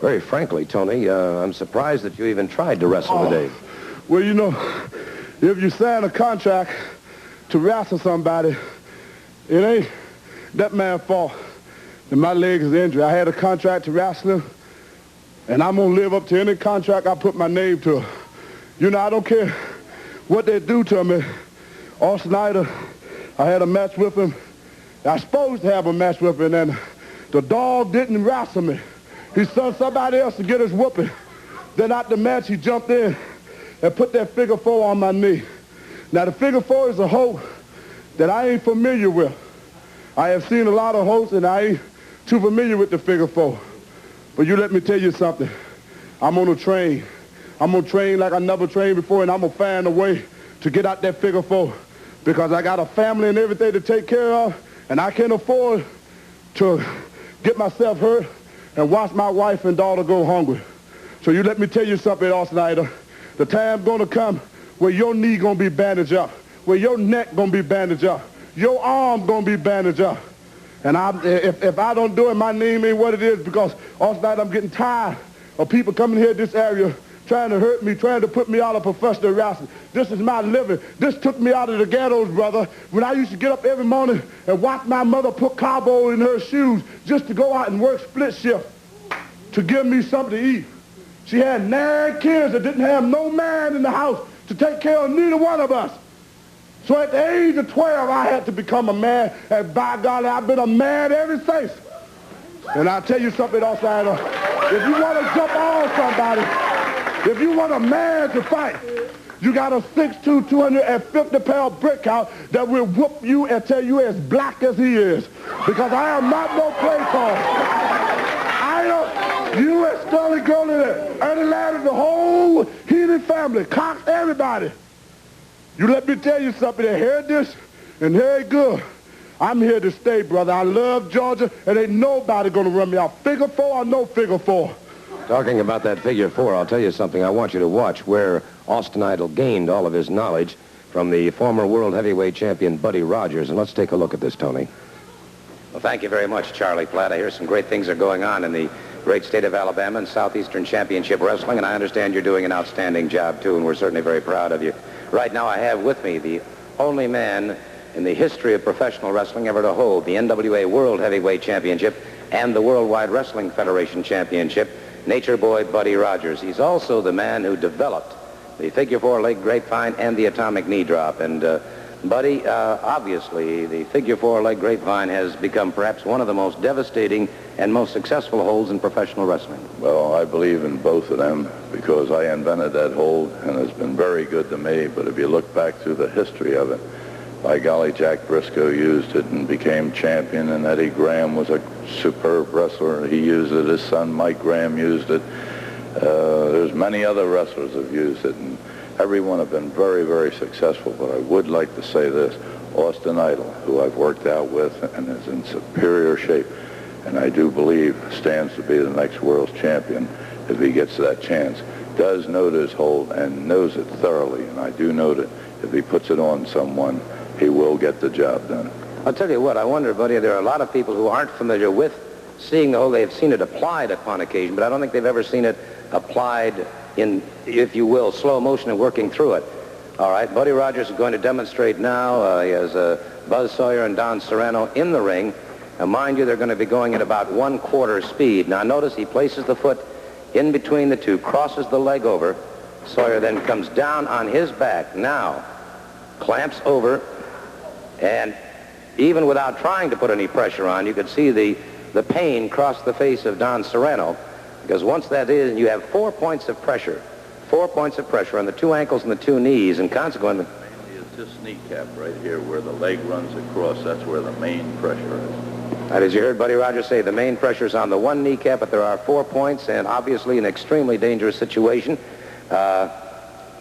very frankly, Tony, I'm surprised that you even tried to wrestle today. Well, you know, if you sign a contract to wrestle somebody, it ain't that man's fault that my leg is injured. I had a contract to wrestle him, and I'm going to live up to any contract I put my name to. You know, I don't care what they do to me. Austin Snyder, I had a match with him. I was supposed to have a match with him, and the dog didn't wrestle me. He sent somebody else to get his whooping. Then after the match, he jumped in and put that figure 4 on my knee. Now, the figure 4 is a hold that I ain't familiar with. I have seen a lot of holds, and I ain't too familiar with the figure 4. But you let me tell you something. I'm on a train. I'm going to train like I never trained before, and I'm going to find a way to get out that figure 4, because I got a family and everything to take care of, and I can't afford to get myself hurt and watch my wife and daughter go hungry. So you let me tell you something, Austin Snyder. The time's going to come where your knee going to be bandaged up, where your neck going to be bandaged up, your arm going to be bandaged up. And if I don't do it, my name ain't what it is, because Austin Snyder, I'm getting tired of people coming here to this area trying to hurt me, trying to put me out of professional wrestling. This is my living. This took me out of the ghettos, brother, when I used to get up every morning and watch my mother put cowboy in her shoes just to go out and work split shift to give me something to eat. She had 9 kids that didn't have no man in the house to take care of neither one of us. So at the age of 12, I had to become a man, and by God, I've been a man ever since. And I'll tell you something, Austin, if you want to jump on somebody, if you want a man to fight, you got a 6'2", 250-pound brick out that will whoop you and tell you as black as he is. Because I am not no play card. You and Sterling Gurley, Ernie Ladd, the whole Healy family, Cox, everybody. You let me tell you something. They heard this, and very good. I'm here to stay, brother. I love Georgia, and ain't nobody going to run me out. Figure 4 or no figure 4. Talking about that figure 4, I'll tell you something I want you to watch, where Austin Idol gained all of his knowledge from the former world heavyweight champion Buddy Rogers. And let's take a look at this, Tony. Well, thank you very much, Charlie Platt. I hear some great things are going on in the great state of Alabama and Southeastern Championship Wrestling, and I understand you're doing an outstanding job, too, and we're certainly very proud of you. Right now I have with me the only man in the history of professional wrestling ever to hold the NWA World Heavyweight Championship and the Worldwide Wrestling Federation Championship, Nature Boy Buddy Rogers. He's also the man who developed the figure 4 leg grapevine and the atomic knee drop. And Buddy, obviously the figure 4 leg grapevine has become perhaps one of the most devastating and most successful holds in professional wrestling. Well, I believe in both of them because I invented that hold, and it's been very good to me. But if you look back through the history of it, by golly, Jack Briscoe used it and became champion, and Eddie Graham was a superb wrestler. He used it. His son Mike Graham used it. There's many other wrestlers have used it, and everyone have been very, very successful. But I would like to say this: Austin Idol, who I've worked out with and is in superior shape, and I do believe stands to be the next world's champion if he gets that chance, does know this hold and knows it thoroughly. And I do know that if he puts it on someone, he will get the job done. I'll tell you what, I wonder, Buddy, there are a lot of people who aren't familiar with seeing the hold. They've seen it applied upon occasion, but I don't think they've ever seen it applied in, if you will, slow motion and working through it. All right, Buddy Rogers is going to demonstrate now. He has Buzz Sawyer and Don Serrano in the ring. Now, mind you, they're going to be going at about 1/4 speed. Now, notice he places the foot in between the two, crosses the leg over. Sawyer then comes down on his back. Now, clamps over And even without trying to put any pressure on, you could see the pain cross the face of Don Serrano, because once that is, you have 4 points of pressure. 4 points of pressure on the 2 ankles and the 2 knees, and consequently... Mainly it's this kneecap right here where the leg runs across. That's where the main pressure is. And as you heard Buddy Rogers say, the main pressure is on the 1 kneecap, but there are 4 points, and obviously an extremely dangerous situation.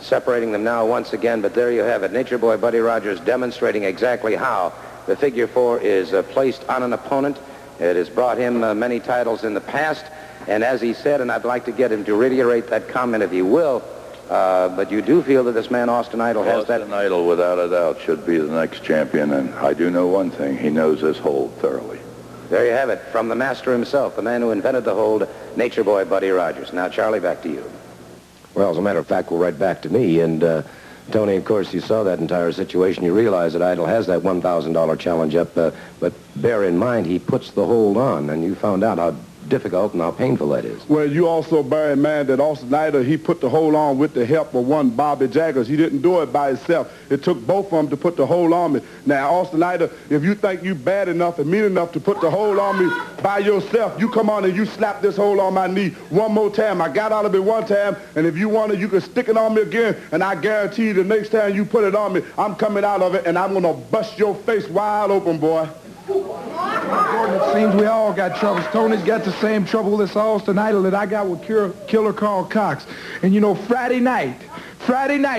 Separating them now once again, but there you have it. Nature Boy Buddy Rogers demonstrating exactly how the figure 4 is placed on an opponent. It has brought him many titles in the past, and as he said, and I'd like to get him to reiterate that comment if he will, but you do feel that this man Austin Idol has that... Austin Idol, without a doubt, should be the next champion, and I do know one thing. He knows this hold thoroughly. There you have it, from the master himself, the man who invented the hold, Nature Boy Buddy Rogers. Now, Charlie, back to you. Well, as a matter of fact, we're right back to me. And, Tony, of course, you saw that entire situation. You realize that Idol has that $1,000 challenge up. But bear in mind, he puts the hold on. And you found out how difficult and how painful that is. Well, you also bear in mind that Austin Idol, he put the hold on with the help of one Bobby Jaggers. He didn't do it by himself. It took both of them to put the hold on me. Now, Austin Idol, if you think you bad enough and mean enough to put the hold on me by yourself, you come on and you slap this hold on my knee one more time. I got out of it one time, and if you want it, you can stick it on me again, and I guarantee you the next time you put it on me, I'm coming out of it, and I'm going to bust your face wide open, boy. Gordon, it seems we all got troubles. Tony's got the same trouble with this Austin Idol that I got with Killer Carl Cox. And you know, Friday night,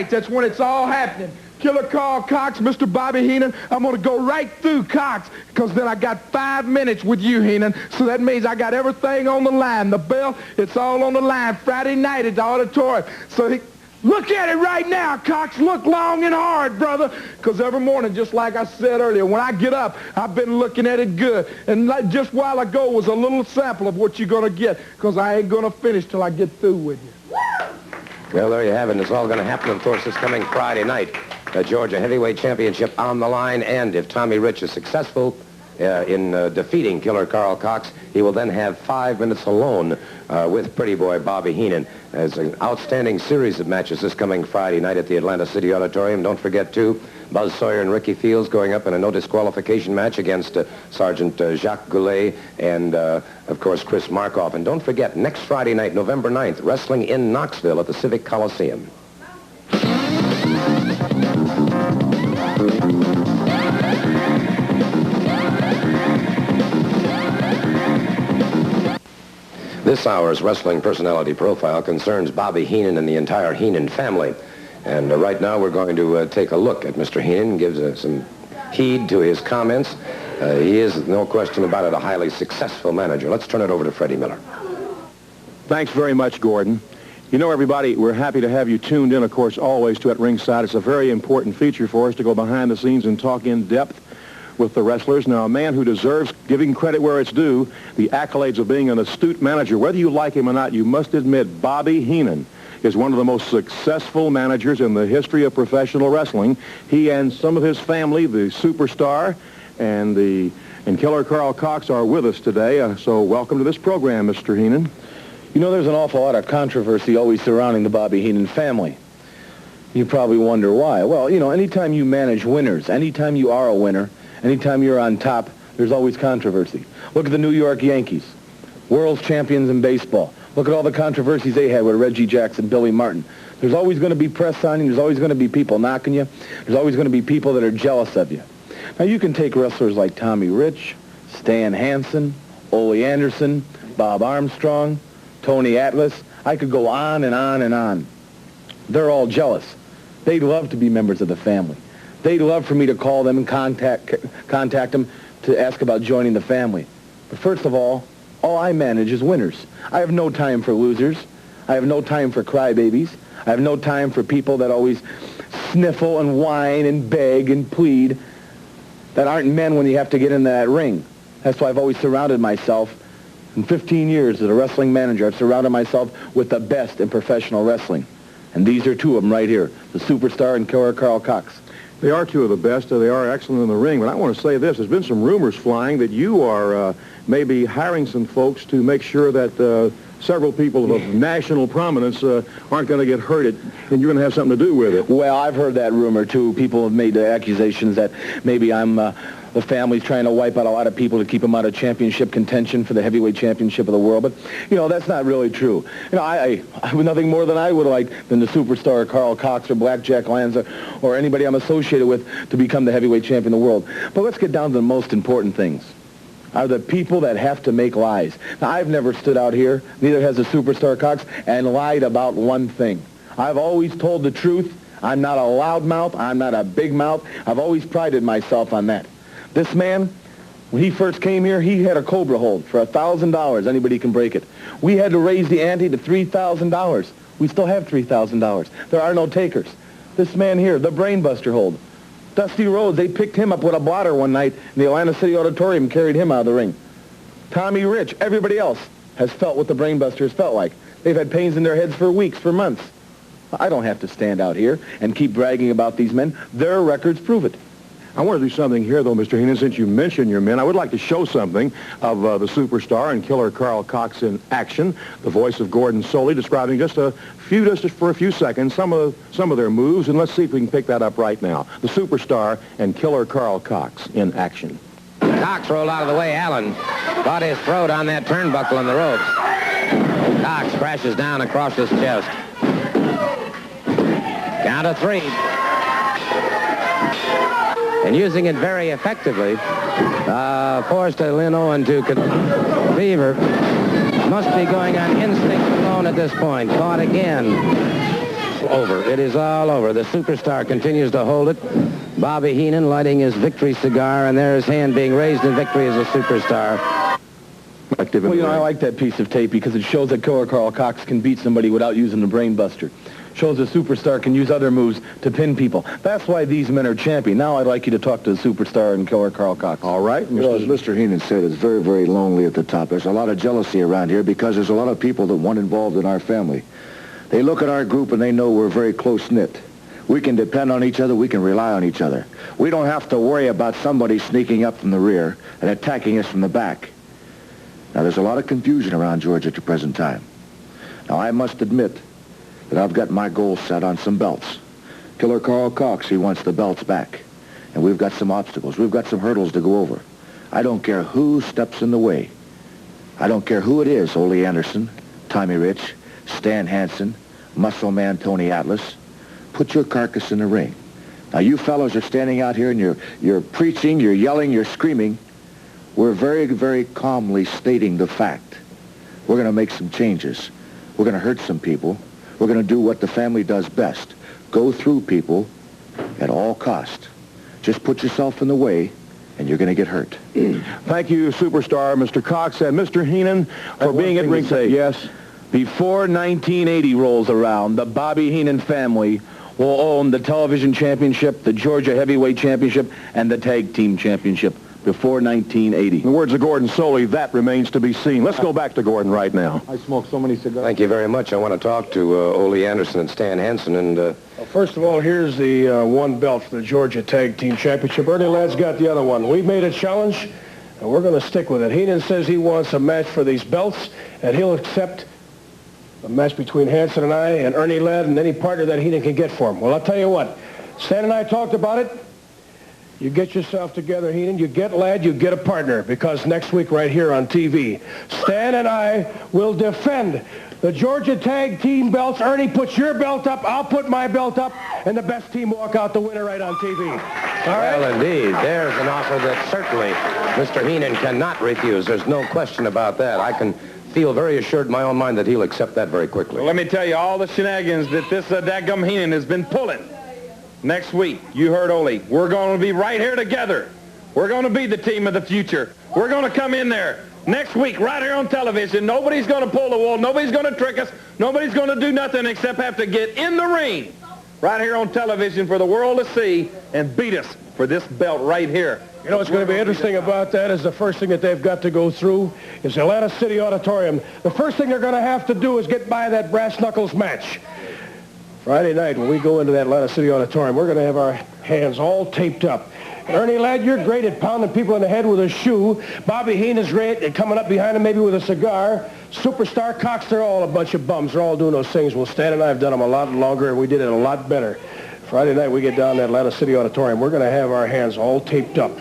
that's when it's all happening. Killer Carl Cox, Mr. Bobby Heenan, I'm going to go right through Cox, because then I got 5 minutes with you, Heenan. So that means I got everything on the line. The belt, it's all on the line. Friday night at the auditorium. So look at it right now, Cox. Look long and hard, brother. Because every morning, just like I said earlier, when I get up, I've been looking at it good. And just a while ago was a little sample of what you're going to get, because I ain't going to finish till I get through with you. Well, there you have it. It's all going to happen, of course, this coming Friday night. The Georgia Heavyweight Championship on the line, and if Tommy Rich is successful in defeating Killer Carl Cox, he will then have 5 minutes alone with Pretty Boy Bobby Heenan. There's an outstanding series of matches this coming Friday night at the Atlanta City Auditorium. Don't forget, too, Buzz Sawyer and Ricky Fields going up in a no disqualification match against Sergeant Jacques Goulet and, of course, Chris Markoff. And don't forget, next Friday night, November 9th, wrestling in Knoxville at the Civic Coliseum. This hour's wrestling personality profile concerns Bobby Heenan and the entire Heenan family. And right now we're going to take a look at Mr. Heenan, gives some heed to his comments. He is, no question about it, a highly successful manager. Let's turn it over to Freddie Miller. Thanks very much, Gordon. You know, everybody, we're happy to have you tuned in, of course, always to At Ringside. It's a very important feature for us to go behind the scenes and talk in depth with the wrestlers. Now, a man who deserves giving credit where it's due, the accolades of being an astute manager. Whether you like him or not, you must admit Bobby Heenan is one of the most successful managers in the history of professional wrestling. He and some of his family, the Superstar and Killer Carl Cox, are with us today. So welcome to this program, Mr. Heenan. You know, there's an awful lot of controversy always surrounding the Bobby Heenan family. You probably wonder why. Well, you know, anytime you manage winners, anytime you are a winner, anytime you're on top, there's always controversy. Look at the New York Yankees, world champions in baseball. Look at all the controversies they had with Reggie Jackson, Billy Martin. There's always going to be press on you. There's always going to be people knocking you. There's always going to be people that are jealous of you. Now, you can take wrestlers like Tommy Rich, Stan Hansen, Ole Anderson, Bob Armstrong, Tony Atlas. I could go on and on and on. They're all jealous. They'd love to be members of the family. They'd love for me to call them and contact them to ask about joining the family. But first of all I manage is winners. I have no time for losers. I have no time for crybabies. I have no time for people that always sniffle and whine and beg and plead that aren't men when you have to get in that ring. That's why I've always surrounded myself. In 15 years as a wrestling manager, I've surrounded myself with the best in professional wrestling. And these are two of them right here, the Superstar and Killer Carl Cox. They are two of the best. They are excellent in the ring. But I want to say this. There's been some rumors flying that you are maybe hiring some folks to make sure that several people of national prominence aren't going to get hurt, and you're going to have something to do with it. Well, I've heard that rumor, too. People have made the accusations that maybe I'm... the family's trying to wipe out a lot of people to keep them out of championship contention for the heavyweight championship of the world. But, you know, that's not really true. You know, I have nothing more than I would like than the superstar Carl Cox or Blackjack Lanza or anybody I'm associated with to become the heavyweight champion of the world. But let's get down to the most important things. Are the people that have to make lies. Now, I've never stood out here, neither has the superstar Cox, and lied about one thing. I've always told the truth. I'm not a loudmouth. I'm not a big mouth. I've always prided myself on that. This man, when he first came here, he had a Cobra hold for $1,000. Anybody can break it. We had to raise the ante to $3,000. We still have $3,000. There are no takers. This man here, the Brainbuster hold. Dusty Rhodes, they picked him up with a blotter one night in the Atlanta City Auditorium and carried him out of the ring. Tommy Rich, everybody else has felt what the Brainbuster has felt like. They've had pains in their heads for weeks, for months. I don't have to stand out here and keep bragging about these men. Their records prove it. I want to do something here, though, Mr. Heenan. Since you mentioned your men, I would like to show something of the superstar and killer Carl Cox in action. The voice of Gordon Soley describing just for a few seconds some of their moves, and let's see if we can pick that up right now. The superstar and killer Carl Cox in action. Cox rolled out of the way. Allen caught his throat on that turnbuckle on the ropes. Cox crashes down across his chest. Count of 3. And using it very effectively, forced Lynn Owen to Beaver. Must be going on instinct alone at this point. Caught again. Over. It is all over. The superstar continues to hold it. Bobby Heenan lighting his victory cigar, and there his hand being raised in victory as a superstar. Well, you know, I like that piece of tape because it shows that killer Carl Cox can beat somebody without using the Brainbuster. Shows a superstar can use other moves to pin people. That's why these men are champion. Now I'd like you to talk to the superstar and killer Carl Cox. All right. You know, as Mr. Heenan said, it's very, very lonely at the top. There's a lot of jealousy around here because there's a lot of people that want involved in our family. They look at our group and they know we're very close-knit. We can depend on each other. We can rely on each other. We don't have to worry about somebody sneaking up from the rear and attacking us from the back. Now, there's a lot of confusion around Georgia at the present time. Now, I must admit that I've got my goal set on some belts. Killer Carl Cox, he wants the belts back. And we've got some obstacles. We've got some hurdles to go over. I don't care who steps in the way. I don't care who it is, Ole Anderson, Tommy Rich, Stan Hansen, Muscle Man Tony Atlas. Put your carcass in the ring. Now, you fellows are standing out here and you're preaching, you're yelling, you're screaming. We're very, very calmly stating the fact. We're going to make some changes. We're going to hurt some people. We're going to do what the family does best. Go through people at all cost. Just put yourself in the way, and you're going to get hurt. Thank you, superstar, Mr. Cox, and Mr. Heenan, for being at ringside. Yes. Before 1980 rolls around, the Bobby Heenan family will own the television championship, the Georgia heavyweight championship, and the tag team championship. Before 1980. In the words of Gordon Soley, that remains to be seen. Let's go back to Gordon right now. I smoke so many cigars. Thank you very much. I want to talk to Ole Anderson and Stan Hansen. And well, first of all, here's the one belt for the Georgia Tag Team Championship. Ernie Ladd's got the other one. We've made a challenge, and we're going to stick with it. Heenan says he wants a match for these belts, and he'll accept a match between Hansen and I and Ernie Ladd and any partner that Heenan can get for him. Well, I'll tell you what. Stan and I talked about it. You get yourself together, Heenan. You get Ladd, you get a partner, because next week right here on TV, Stan and I will defend the Georgia Tag Team belts. Ernie puts your belt up, I'll put my belt up, and the best team walk out the winner right on TV. All right? Well, indeed. There's an offer that certainly Mr. Heenan cannot refuse. There's no question about that. I can feel very assured in my own mind that he'll accept that very quickly. Well, let me tell you, all the shenanigans that this dadgum Heenan has been pulling. Next week, you heard Ole, we're going to be right here together. We're going to be the team of the future. We're going to come in there next week right here on television. Nobody's going to pull the wool. Nobody's going to trick us. Nobody's going to do nothing except have to get in the ring right here on television for the world to see and beat us for this belt right here. You know what's going to be interesting about that is the first thing that they've got to go through is the Atlanta City Auditorium. The first thing they're going to have to do is get by that brass knuckles match. Friday night, when we go into that Atlanta City Auditorium, we're going to have our hands all taped up. Ernie Ladd, you're great at pounding people in the head with a shoe. Bobby Heenan's great at coming up behind him maybe with a cigar. Superstar, Cox, they're all a bunch of bums. They're all doing those things. Well, Stan and I have done them a lot longer, and we did it a lot better. Friday night, we get down to Atlanta City Auditorium. We're going to have our hands all taped up.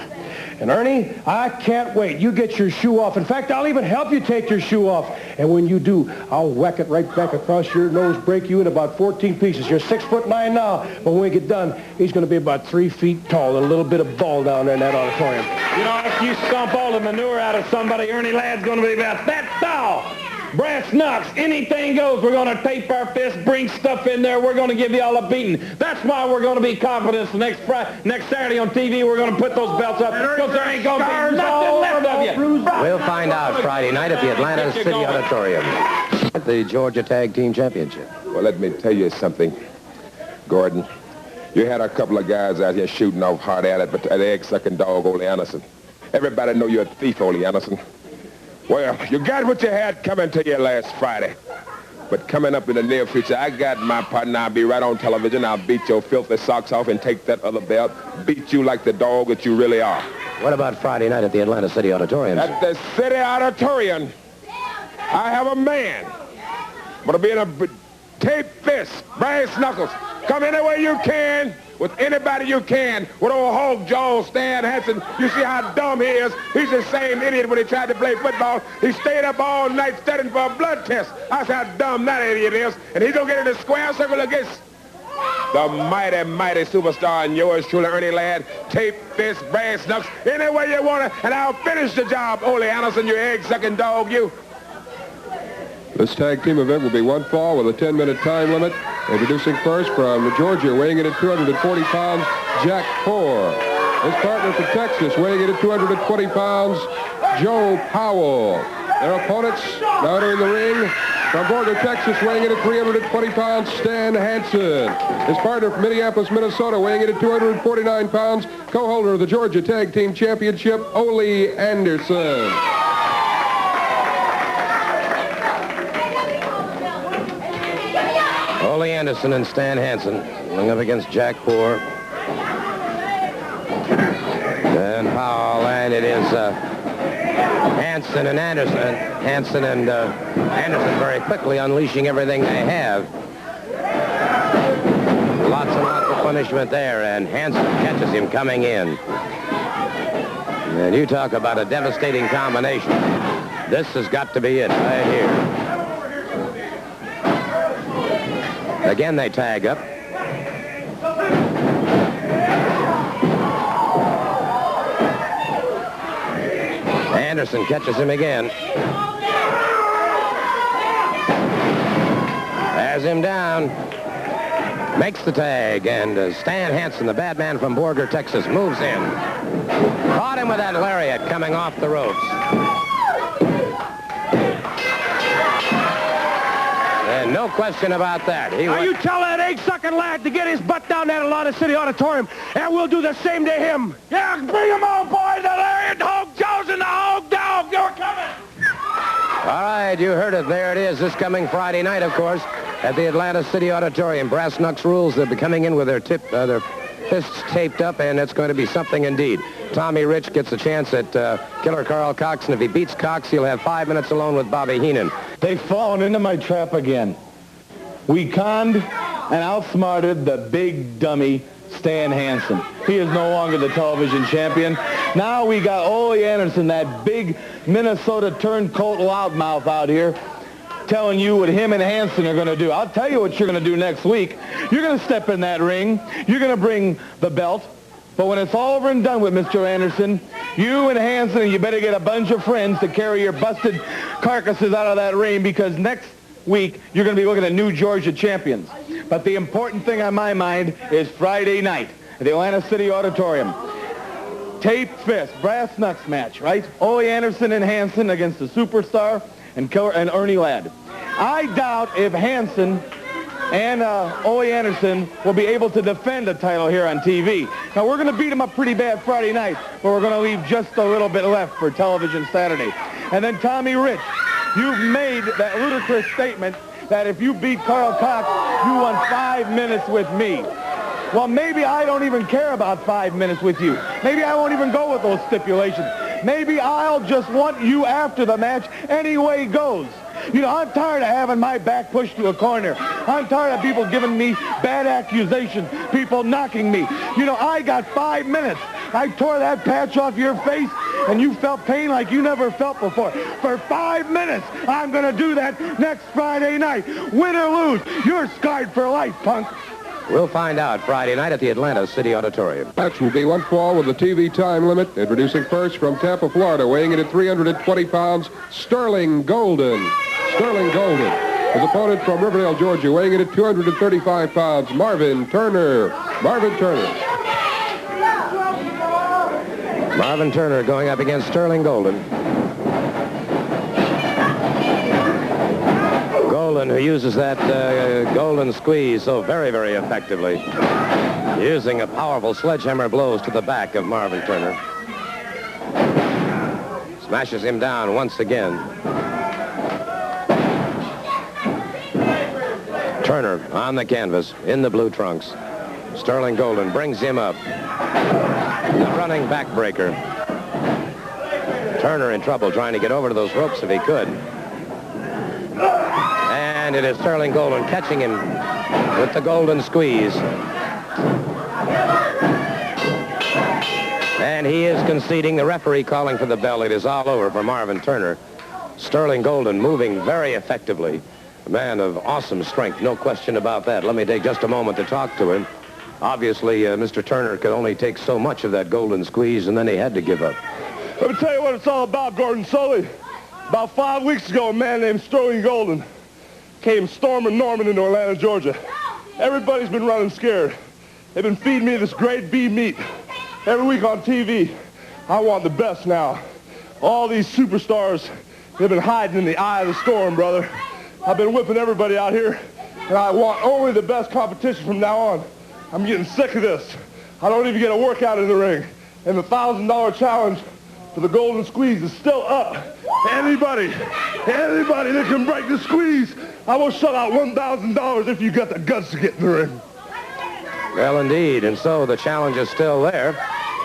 And Ernie, I can't wait. You get your shoe off. In fact, I'll even help you take your shoe off. And when you do, I'll whack it right back across your nose, break you in about 14 pieces. You're 6'9" now, but when we get done, he's going to be about 3 feet tall and a little bit of ball down there in that auditorium. You know, if you stomp all the manure out of somebody, Ernie Ladd's going to be about that tall. Brass knucks, anything goes. We're going to tape our fists, bring stuff in there. We're going to give you all a beating. That's why we're going to be confident. Next Saturday on TV, we're going to put those belts up because there ain't going to be nothing left of you. We'll find out Friday night at the Atlanta City Auditorium at the Georgia Tag Team Championship. Well, let me tell you something, Gordon. You had a couple of guys out here shooting off hard at it, but that egg-sucking dog, Ole Anderson. Everybody know you're a thief, Ole Anderson. Well, you got what you had coming to you last Friday. But coming up in the near future, I got my partner. I'll be right on television. I'll beat your filthy socks off and take that other belt, beat you like the dog that you really are. What about Friday night at the Atlanta City Auditorium? At the City Auditorium, I have a man. But be in a tape fist, brass knuckles. Come any way you can, with anybody you can. With old Hog Jaw, Stan Hansen, you see how dumb he is. He's the same idiot when he tried to play football. He stayed up all night studying for a blood test. That's how dumb that idiot is. And he's going to get in the square circle against the mighty, mighty superstar and yours truly, Ernie Ladd. Tape, fist, brass knucks, any way you want it, and I'll finish the job. Ole Anderson, you egg-sucking dog, you. This tag team event will be one fall with a 10-minute time limit. Introducing first from Georgia, weighing in at 240 pounds, Jack Poor. His partner from Texas, weighing in at 220 pounds, Joe Powell. Their opponents now entering the ring from Borger, Texas, weighing in at 320 pounds, Stan Hansen. His partner from Minneapolis, Minnesota, weighing in at 249 pounds, co-holder of the Georgia Tag Team Championship, Ole Anderson. Ole Anderson and Stan Hansen going up against Jack Poor and Powell, and it is Hansen and Anderson. Hansen and Anderson very quickly unleashing everything they have. Lots and lots of punishment there, and Hansen catches him coming in. And you talk about a devastating combination. This has got to be it right here. Again, they tag up. Anderson catches him again. Has him down. Makes the tag, and Stan Hansen, the bad man from Borger, Texas, moves in. Caught him with that lariat coming off the ropes. And no question about that. Now you tell that egg-sucking lad to get his butt down there at Atlanta City Auditorium, and we'll do the same to him. Yeah, bring him on, boys. The lariat, Hog Jaw's and the Hog Dog. You're coming. All right, you heard it. There it is. This coming Friday night, of course, at the Atlanta City Auditorium. Brass Knucks rules. They'll be coming in with their fists taped up, and it's going to be something indeed. Tommy Rich gets a chance at Killer Carl Cox, and if he beats Cox, he'll have 5 minutes alone with Bobby Heenan. They've fallen into my trap again. We conned and outsmarted the big dummy Stan Hansen. He is no longer the television champion. Now we got Ole Anderson, that big Minnesota turncoat loudmouth out here, telling you what him and Hansen are going to do. I'll tell you what you're going to do next week. You're going to step in that ring. You're going to bring the belt. But when it's all over and done with, Mr. Anderson, you and Hansen, you better get a bunch of friends to carry your busted carcasses out of that ring, because next week you're going to be looking at new Georgia champions. But the important thing on my mind is Friday night at the Atlanta City Auditorium. Tape fist, brass knucks match, right? Ole Anderson and Hansen against the superstar and Killer and Ernie Ladd. I doubt if Hansen and Ole Anderson will be able to defend the title here on TV. Now, we're going to beat him up pretty bad Friday night, but we're going to leave just a little bit left for television Saturday. And then Tommy Rich, you've made that ludicrous statement that if you beat Carl Cox, you won 5 minutes with me. Well, maybe I don't even care about 5 minutes with you. Maybe I won't even go with those stipulations. Maybe I'll just want you after the match any way goes. You know, I'm tired of having my back pushed to a corner. I'm tired of people giving me bad accusations, people knocking me. You know, I got 5 minutes. I tore that patch off your face, and you felt pain like you never felt before. For 5 minutes, I'm going to do that next Friday night. Win or lose, you're scarred for life, punk. We'll find out Friday night at the Atlanta City Auditorium. Match will be one fall with a TV time limit. Introducing first from Tampa, Florida, weighing in at 320 pounds, Sterling Golden. Sterling Golden. His opponent from Riverdale, Georgia, weighing in at 235 pounds, Marvin Turner. Marvin Turner. Marvin Turner going up against Sterling Golden. Golden, who uses that golden squeeze so very, very effectively, using a powerful sledgehammer blows to the back of Marvin Turner. Smashes him down once again. Turner on the canvas in the blue trunks. Sterling Golden brings him up. The running backbreaker. Turner in trouble trying to get over to those ropes if he could. And it is Sterling Golden catching him with the golden squeeze. And he is conceding. The referee calling for the bell. It is all over for Marvin Turner. Sterling Golden moving very effectively. A man of awesome strength, no question about that. Let me take just a moment to talk to him. Obviously, Mr. Turner could only take so much of that golden squeeze, and then he had to give up. Let me tell you what it's all about, Gordon Sully. About 5 weeks ago, a man named Sterling Golden came storming Norman into Atlanta, Georgia. Everybody's been running scared. They've been feeding me this great beef meat every week on TV. I want the best now. All these superstars, they've been hiding in the eye of the storm, brother. I've been whipping everybody out here, and I want only the best competition from now on. I'm getting sick of this. I don't even get a workout in the ring. And the $1,000 challenge for the golden squeeze is still up. Anybody that can break the squeeze, I will shut out $1,000 if you got the guts to get in the ring. Well, indeed. And so the challenge is still there.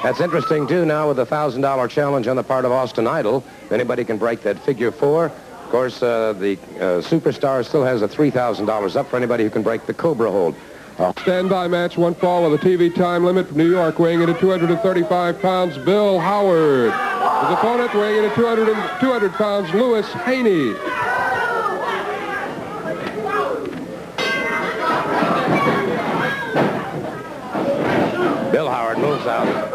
That's interesting, too, now with the $1,000 challenge on the part of Austin Idol. If anybody can break that figure 4. Of course, the Superstar still has a $3,000 up for anybody who can break the Cobra hold. Standby match, one fall with a TV time limit from New York, weighing in at 235 pounds, Bill Howard. His opponent weighing in at 200 pounds, Lewis Haney. Bill Howard moves out.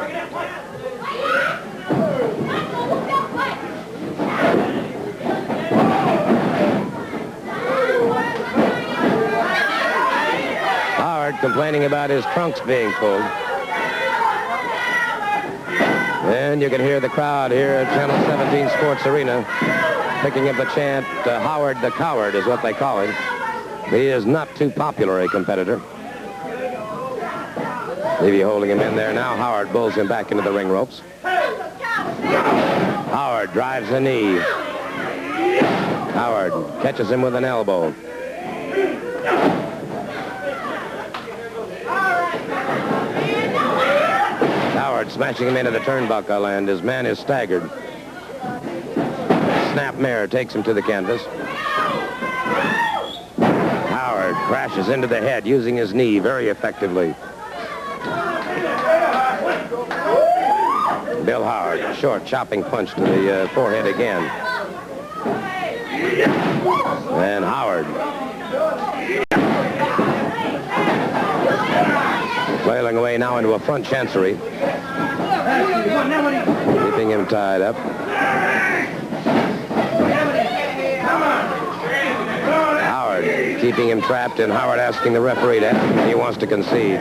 Complaining about his trunks being pulled. And you can hear the crowd here at Channel 17 Sports Arena picking up the chant, Howard the Coward is what they call him. He is not too popular a competitor. Levy holding him in there now. Howard bulls him back into the ring ropes. Howard drives a knee. Howard catches him with an elbow. Smashing him into the turnbuckle, and his man is staggered. Snapmare takes him to the canvas. Howard crashes into the head using his knee very effectively. Bill Howard, short chopping punch to the forehead again. And Howard flailing away now into a front chancery. Keeping him tied up. Howard keeping him trapped, and Howard asking the referee to ask him if he wants to concede.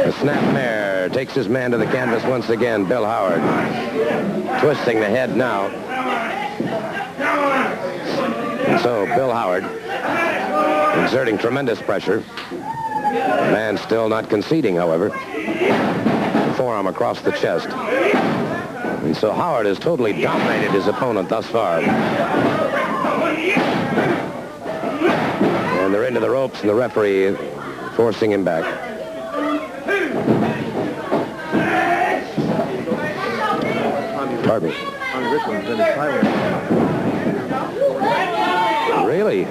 The snapmare takes his man to the canvas once again. Bill Howard twisting the head now. And so Bill Howard exerting tremendous pressure. The man still not conceding, however. Forearm across the chest. And so Howard has totally dominated his opponent thus far. And they're into the ropes, and the referee forcing him back. Pardon me. Tommy Rich will defend his title. Really?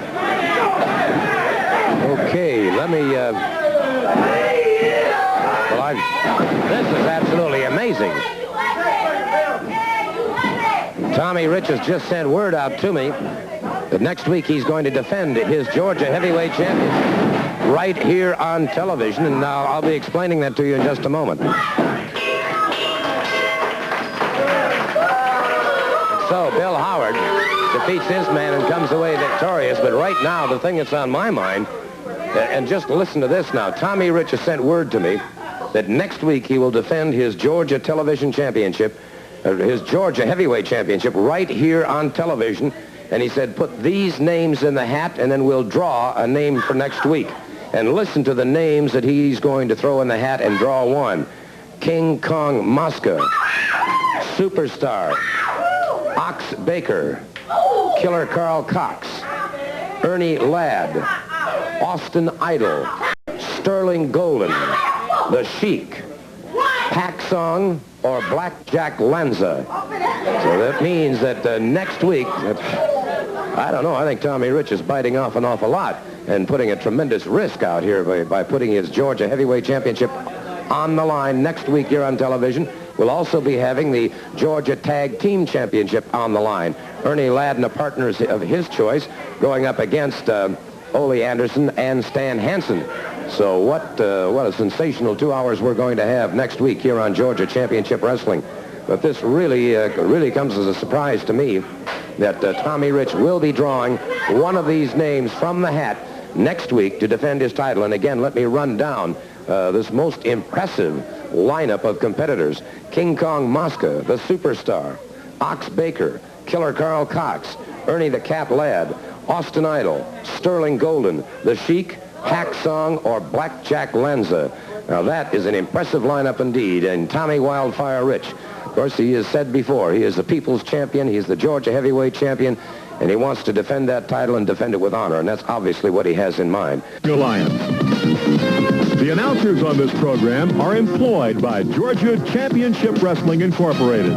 Okay, let me, this is absolutely amazing. Tommy Rich has just sent word out to me that next week he's going to defend his Georgia heavyweight championship right here on television, and now I'll be explaining that to you in just a moment. So Bill Howard defeats his man and comes away victorious, but right now the thing that's on my mind, and just listen to this now, Tommy Rich has sent word to me that next week he will defend his Georgia television championship, his Georgia heavyweight championship right here on television, and he said put these names in the hat and then we'll draw a name for next week. And listen to the names that he's going to throw in the hat and draw one. King Kong Mosca, Superstar, Ox Baker, Killer Carl Cox, Ernie Ladd, Austin Idol, Sterling Golden, The Sheik, Pack Song, or Blackjack Lanza. So that means that next week, I don't know, I think Tommy Rich is biting off an awful lot and putting a tremendous risk out here by putting his Georgia heavyweight championship on the line next week here on television. We'll also be having the Georgia Tag Team Championship on the line. Ernie Ladd and the partners of his choice going up against Ole Anderson and Stan Hansen. So what a sensational 2 hours we're going to have next week here on Georgia Championship Wrestling. But this really comes as a surprise to me that Tommy Rich will be drawing one of these names from the hat next week to defend his title. And again, let me run down this most impressive lineup of competitors. King Kong Mosca, the Superstar, Ox Baker, Killer Carl Cox, Ernie the Cat Ladd, Austin Idol, Sterling Golden, The Sheik, Hack Song, or Blackjack Lanza. Now that is an impressive lineup indeed. And Tommy Wildfire Rich, of course, he has said before, he is the people's champion, he is the Georgia heavyweight champion, and he wants to defend that title and defend it with honor, and that's obviously what he has in mind. Alliance. The announcers on this program are employed by Georgia Championship Wrestling Incorporated.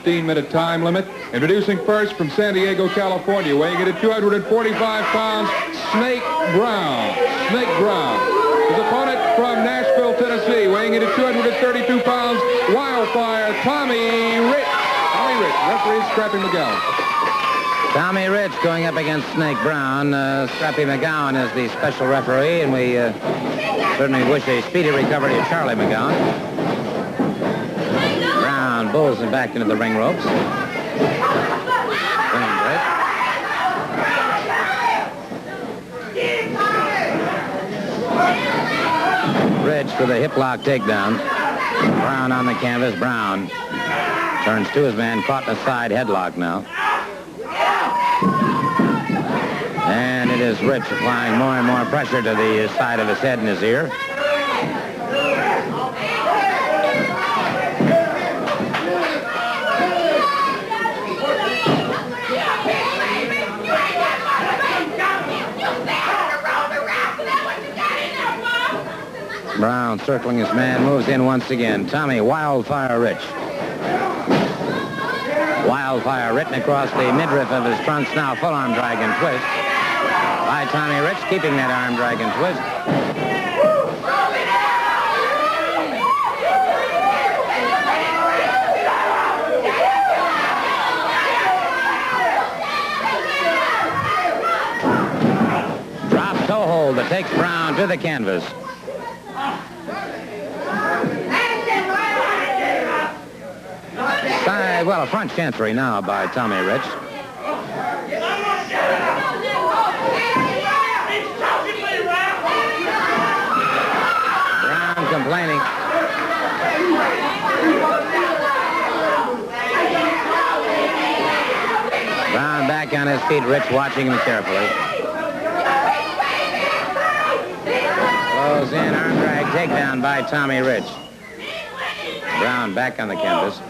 15-minute time limit. Introducing first from San Diego, California, weighing in at 245 pounds, Snake Brown. Snake Brown. His opponent from Nashville, Tennessee, weighing in at 232 pounds, Wildfire, Tommy Rich. Tommy Rich, referee Scrappy McGowan. Tommy Rich going up against Snake Brown. Scrappy McGowan is the special referee, and we certainly wish a speedy recovery to Charlie McGowan. Brown bulls him back into the ring ropes. Rich with a hip lock takedown. Brown on the canvas. Brown turns to his man, caught in a side headlock now. And it is Rich applying more and more pressure to the side of his head and his ear. Brown circling his man, moves in once again. Tommy Wildfire Rich. Wildfire written across the midriff of his trunks, now full arm dragon twist by Tommy Rich, keeping that arm dragon twist. Drop toe hold that takes Brown to the canvas. Well, a front chancery now by Tommy Rich. Brown complaining. Brown back on his feet, Rich watching him carefully. Close in, arm drag takedown by Tommy Rich. Brown back on the canvas.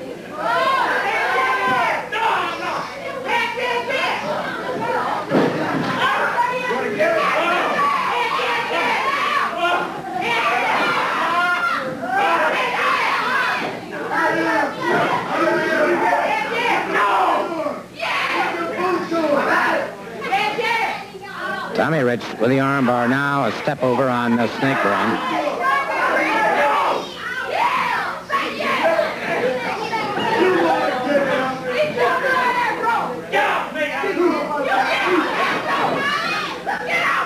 Tommy Rich with the arm bar now, a step over on Snake Brown.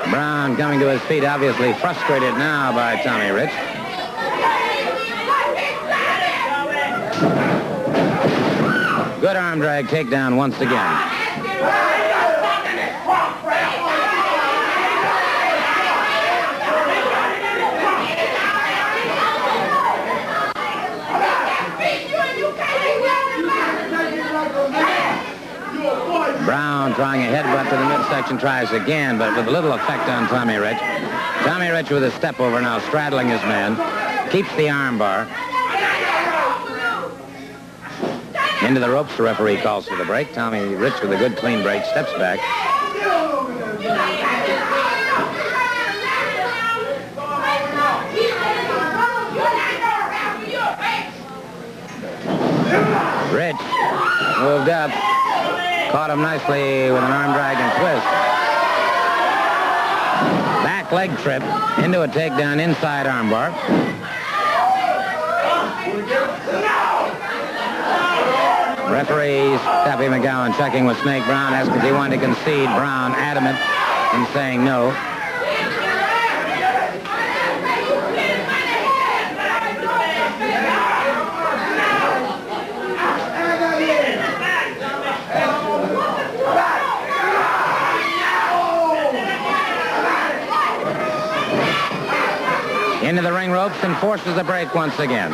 Brown coming to his feet, obviously frustrated now by Tommy Rich. Good arm drag takedown once again. Brown trying a headbutt to the midsection, tries again, but with little effect on Tommy Rich. Tommy Rich with a step over now, straddling his man. Keeps the arm bar. Into the ropes, the referee calls for the break. Tommy Rich with a good clean break, steps back. Rich moved up. Caught him nicely with an arm drag and twist. Back leg trip into a takedown inside armbar. Referee Scrappy McGowan checking with Snake Brown, asking if he wanted to concede. Brown adamant in saying no. Into the ring ropes and forces a break once again.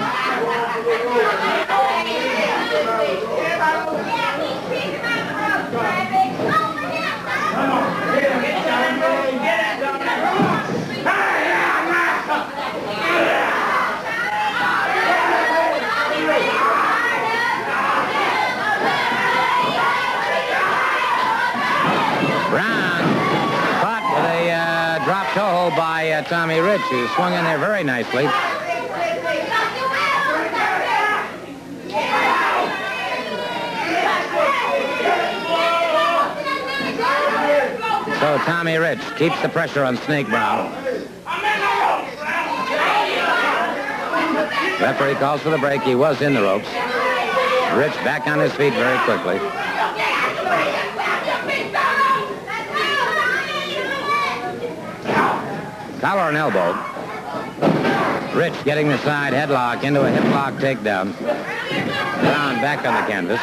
Toe by Tommy Rich, who swung in there very nicely. So Tommy Rich keeps the pressure on Snake Brown. Referee calls for the break. He was in the ropes. Rich back on his feet very quickly. Collar and elbow. Rich getting the side headlock into a hip lock takedown. Brown back on the canvas.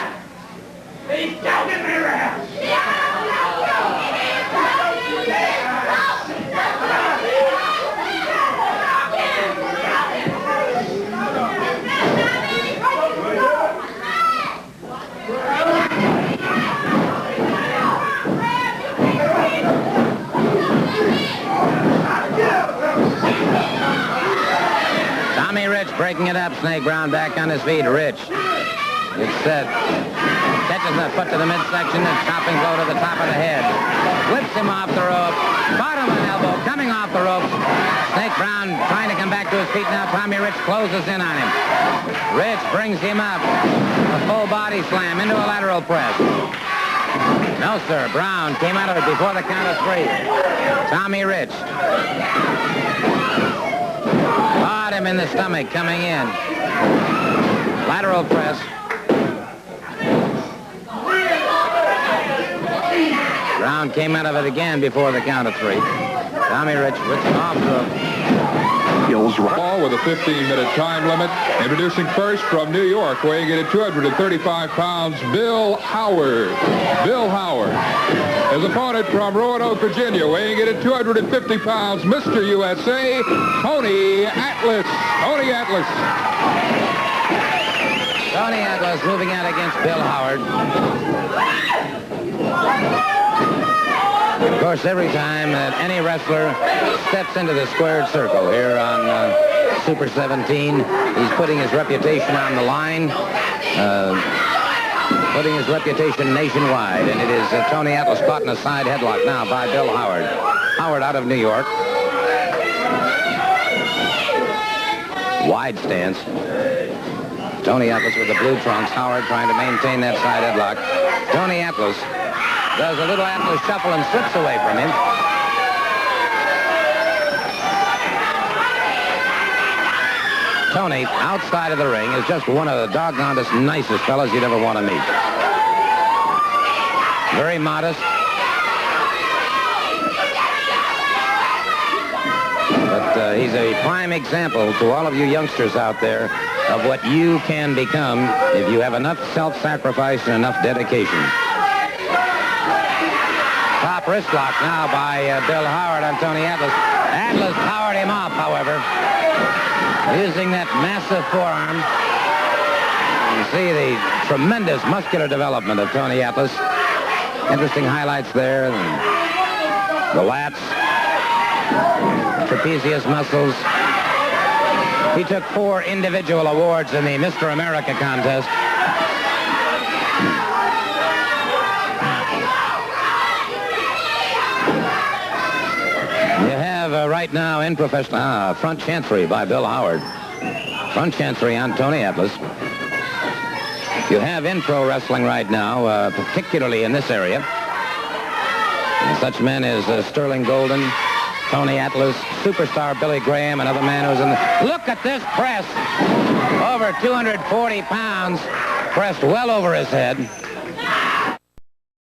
Tommy Rich breaking it up. Snake Brown back on his feet. Rich gets set. Catches a foot to the midsection and chopping blow to the top of the head. Whips him off the rope. Bottom of an elbow coming off the ropes. Snake Brown trying to come back to his feet now. Tommy Rich closes in on him. Rich brings him up. A full body slam into a lateral press. No, sir. Brown came out of it before the count of three. Tommy Rich. Caught him in the stomach coming in. Lateral press. Brown came out of it again before the count of three. Tommy Rich whips him off the Ball with a 15-minute time limit. Introducing first from New York, weighing in at 235 pounds, Bill Howard. Bill Howard. His opponent from Roanoke, Virginia, weighing in at 250 pounds, Mr. USA, Tony Atlas. Tony Atlas. Tony Atlas moving out against Bill Howard. Of course, every time that any wrestler steps into the squared circle here on Super 17, he's putting his reputation on the line, putting his reputation nationwide. And it is Tony Atlas caught in a side headlock now by Bill Howard. Howard out of New York. Wide stance. Tony Atlas with the blue trunks. Howard trying to maintain that side headlock. Tony Atlas does a little Atlas shuffle and slips away from him. Tony, outside of the ring, is just one of the doggonedest nicest fellas you'd ever want to meet. Very modest. But he's a prime example to all of you youngsters out there of what you can become if you have enough self-sacrifice and enough dedication. Top wrist lock now by Bill Howard on Tony Atlas. Atlas powered him off, however, using that massive forearm. You see the tremendous muscular development of Tony Atlas. Interesting highlights there. The lats, trapezius muscles. He took 4 individual awards in the Mr. America contest. You have right now in professional front chancery by Bill Howard. Front chancery on Tony Atlas. You have in pro wrestling right now, particularly in this area. And such men as Sterling Golden, Tony Atlas, superstar Billy Graham, another man who's in the... Look at this press! Over 240 pounds, pressed well over his head.